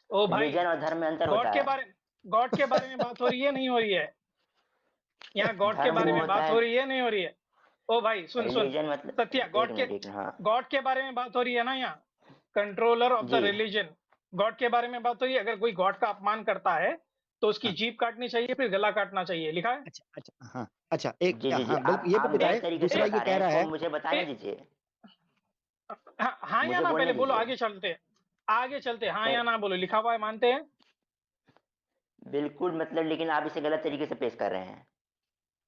ओ भाई, रिलीजन और धर्म में अंतर गॉड होता के है। बारे में बात हो रही है, नहीं हो रही है? यहाँ गॉड के धर्म बारे वो में होता बात है, हो रही है, नहीं हो रही है? ओ भाई सुन सुन, रिलीजन मतलब सत्या, एक मिनट, हाँ गॉड के बारे में बात हो रही है ना यहाँ, कंट्रोलर ऑफ द जी। रिलीजन, गॉड के बारे में बात हो रही है। अगर कोई गॉड का अपमान करता है तो उसकी हाँ जीभ काटनी चाहिए, फिर गला काटना चाहिए, लिखा है। अच्छा अच्छा हाँ अच्छा एक जी जी जी, हाँ बिल्कुल ये भी आप लिखा गलत है। तरीके से दूसरा ए, ये बता रहे कह हैं, रहा इसको है मुझे बताने ए, दीजिए, हाँ या मुझे ना, बोलने पहले बोलो, दीजिए। आगे चलते हैं, आगे चलते हैं, हाँ या पर ना बोलो, लिखा हुआ है, मानते हैं? बिल्कुल मतलब, लेकिन आप इसे गलत तरीके से पेश कर रहे हैं।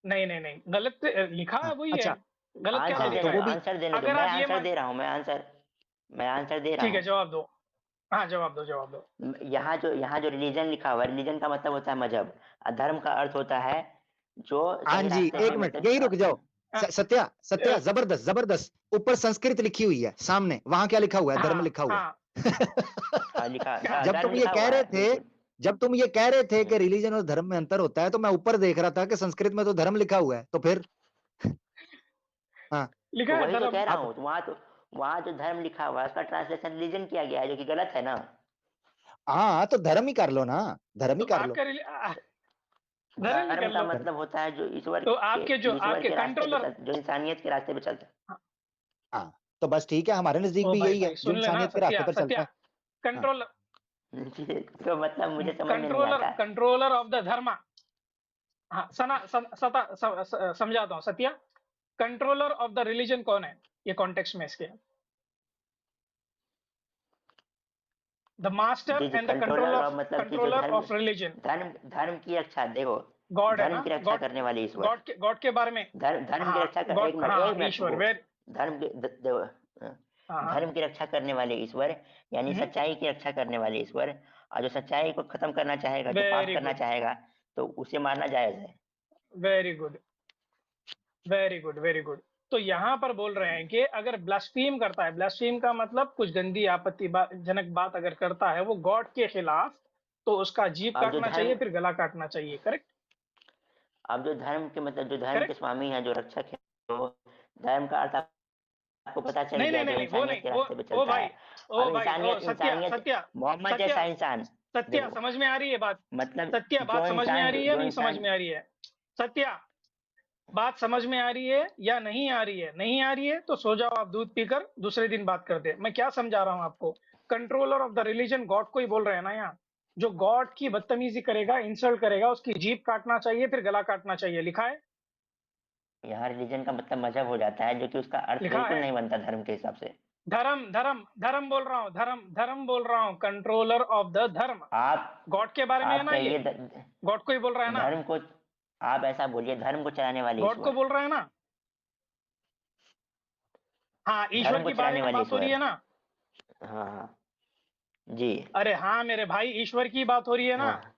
नहीं नहीं नहीं, गलत लिखा है हाँ वही है, अच्छा गलत क्या आंसर तो हाँ दे लिखा तो है? वो भी आंसर देने दो, अगर मैं आप ये आंसर मान, दे रहा हूँ, मैं आंसर दे रहा ठीक है, हूँ। जवाब दो, हाँ जवाब दो, जवाब दो। यहाँ जो रिलीजन लिखा हुआ है, रिलीजन का मतलब होता है मजहब, और धर्म का अर्थ होता है जो हाँ सही जी रास्ते एक पे मिनट मतलब यही रुक जाओ। अ, सत्या अ, सत्या जबरदस्त जबरदस्त ऊपर संस्कृत लिखी हुई है सामने, वहां क्या लिखा हुआ है? धर्म हाँ लिखा हुआ हाँ, हाँ लिखा, है। जब धर्म तुम ये लिखा कह हुआ रहे है थे, बिल्कुल। जब तुम ये कह रहे थे हम्म, कि रिलीजन और धर्म में अंतर होता है, तो मैं ऊपर देख रहा था कि संस्कृत में तो धर्म लिखा हुआ है, तो फिर हाँ लिखा तो है वही तो धर्म। कह रहा अब हूँ, तो वहाँ जो धर्म लिखा हुआ है उसका ट्रांसलेशन रिलीजन किया गया है, जो कि गलत है ना। हाँ तो धर्म ही कर लो ना, धर्म ही तो कर लो। आपका धर्म ही धर्म कर का लो। धर्म मतलब होता है जो तो जो ईश्वर आपके के रास्ते पे कंट्रोलर, चल, जो इंसानियत के रास्ते पे चलता हाँ तो बस ठीक है, हमारे नजदीक ओ भी भाई यही है भाई जो सुन लेना, इंसानियत के रास्ते सत्या पर चलता सत्या, है। हाँ कंट्रोलर, है। जी, तो मतलब मुझे समझ में नहीं आता। कंट्रोलर ऑफ द धर्म, हाँ समझाता हूँ Satya, controller of the religion कौन है ये कॉन्टेक्स्ट में इसके? द मास्टर जी जी, एंड द कंट्रोलर और मतलब कि जो कंट्रोलर धर्म ऑफ रिलीजन, धर्म धर्म की रक्षा, देखो, गॉड है धर्म ना, की रक्षा गॉड, करने वाले ईश्वर, गॉड के बारे में, धर्म की हाँ रक्षा कर, गॉड, एक हाँ मिनट ईश्वर, रुको। वेर, धर्म के हाँ हाँ, धर्म की रक्षा करने वाले ईश्वर, यानी सच्चाई की रक्षा करने वाले ईश्वर, और जो सच्चाई को खत्म करना चाहेगा, जो पाप वेरी करना गुड, चाहेगा, तो उसे मारना जायज है। Very good, very good, very good. तो यहाँ पर बोल रहे हैं कि अगर ब्लास्फीम करता है, ब्लास्फीम का मतलब कुछ गंदी जनक बात अगर करता है वो गॉड के खिलाफ, तो उसका जीभ अब जो काटना धर्म चाहिए, फिर गला काटना चाहिए, करेक्ट? अब जो धर्म के मतलब जो धर्म के करेक्ट? स्वामी हैं, जो रक्षक है, तो धर्म का अर्थ आपको पता चल नहीं गया, नहीं नहीं जो नहीं, वो इंसानियत नहीं, के वो रास्ते पे ओ चलता भाई, है। अब ओ इंसानियत सत्या इंसानियत सत्या, मोहम्मद सत्या जैसा इंसान, सत्या, देखो, समझ में आ रही है बात? मतलब सत्या, बात जो समझ में आ इंसान रही है, जो नहीं समझ इंसान में आ रही है? सत्या, बात समझ में आ रही है या नहीं आ रही है? नहीं आ रही है तो सो जाओ आप दूध पीकर, दूसरे दिन बात करते हैं। मैं क्या समझा रहा हूं आपको? Controller of the religion God को ही बोल रहे हैं ना यहाँ। जो गॉड की बदतमीजी करेगा, इंसल्ट करेगा, उसकी जीभ काटना चाहिए, फिर गला काटना चाहिए, लिखा है? यहाँ रिलीजन का मतलब मजहब हो जाता है, जो कि उसका अर्थ लिखा बिल्कुल है? नहीं बनता धर्म के हिसाब से। धर्म धर्म धर्म बोल रहा हूँ, धर्म बोल रहा हूँ, कंट्रोलर ऑफ द धर्म, आप गॉड के बारे में है आप ना ये, कहिए गॉड को ही बोल रहा है ना, धर्म को, आप ऐसा बोलिए, धर्म को चलाने वाले गॉड को ईश्वर, बोल रहा है ना। हाँ, ईश्वर धर्म को की बारे चलाने में वाले बात हो रही ईश्वर। है ना? हाँ हाँ जी। अरे हाँ मेरे भाई, ईश्वर की बात हो रही है ना? हाँ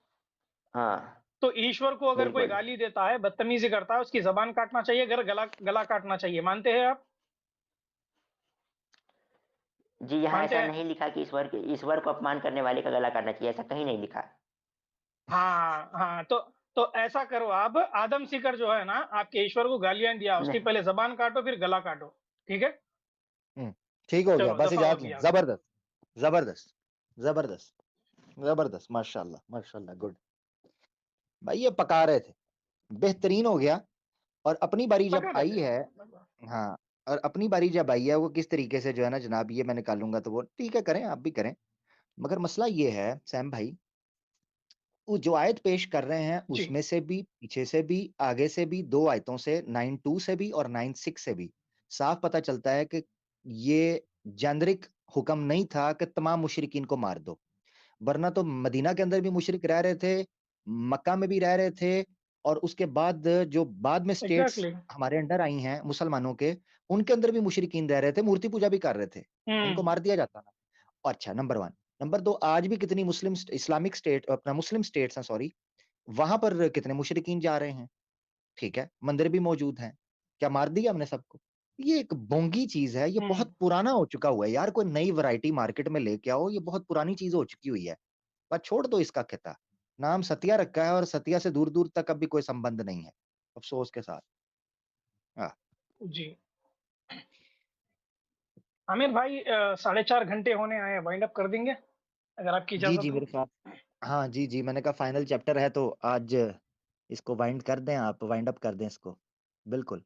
हाँ तो ईश्वर को अगर कोई बिल्कुल। गाली देता है, बदतमीजी करता है, उसकी जबान काटना चाहिए, अगर गला काटना चाहिए, मानते हैं आप? जी, यहाँ मानते ऐसा हैं? नहीं लिखा कि ईश्वर को अपमान करने वाले का गला काटना चाहिए, ऐसा कहीं नहीं लिखा। हाँ हाँ, तो ऐसा करो, आप आदम सीकर जो है ना, आपके ईश्वर को गालियां दिया, उसकी नहीं, पहले जबान काटो, फिर गला काटो, ठीक है? हम्म, ठीक हो गया, चलो बस दफा हो इजाजत लें। गया। जबरदस्त जबरदस्त जबरदस्त जबरदस्त माशाल्लाह माशाल्लाह गुड। भाई ये पका रहे थे, बेहतरीन हो गया। और अपनी बारी जब पकड़ आई लेते है, हाँ, और अपनी बारी जब आई है वो किस तरीके से जो है ना जनाब, ये मैं निकालूंगा तो वो ठीक है, करें आप भी करें। मगर मसला ये है सैम भाई, वो जो आयत पेश कर रहे हैं जी, उसमें से भी, पीछे से भी, आगे से भी, दो आयतों से 9:2 से भी और 9:6 से भी साफ पता चलता है कि ये जेनरिक हुक्म नहीं था कि तमाम मुशरिकीन को मार दो। वरना तो मदीना के अंदर भी मुशरिक रह रहे थे, मक्का में भी रह रहे थे, और उसके बाद जो बाद में स्टेट्स एग्जैक्टली। हमारे अंडर आई हैं मुसलमानों के, उनके अंदर भी मुशरिकीन रह रहे थे, मूर्ति पूजा भी कर रहे थे, उनको हम्म मार दिया जाता था। अच्छा, नंबर 1। नंबर 2, आज भी कितनी इस्लामिक स्टेट, अपना मुस्लिम स्टेट्स हैं, सॉरी, वहां पर कितने मुशरिकीन जा रहे हैं, ठीक है, मंदिर भी मौजूद हैं। क्या मार दिया हमने सबको? ये एक बोंगी चीज है, ये हम्म बहुत पुराना हो चुका हुआ है यार। कोई नई वैरायटी मार्केट में लेके आओ, ये बहुत पुरानी चीज हो चुकी हुई है। बस छोड़ दो इसका खिता। नाम सतिया रखा है और सतिया से दूर दूर तक अब भी कोई संबंध नहीं है, अफसोस के साथ। हाँ, जी, आमिर भाई 4.5 घंटे होने आए हैं, वाइंड अप कर देंगे अगर आपकी जी, इजाजत जी, हो। मेरे साथ हाँ, जी, जी, मैंने कहा फाइनल चैप्टर है तो आज इसको वाइंड कर दें आप, वाइंड अप कर दें इसको। बिल्कुल।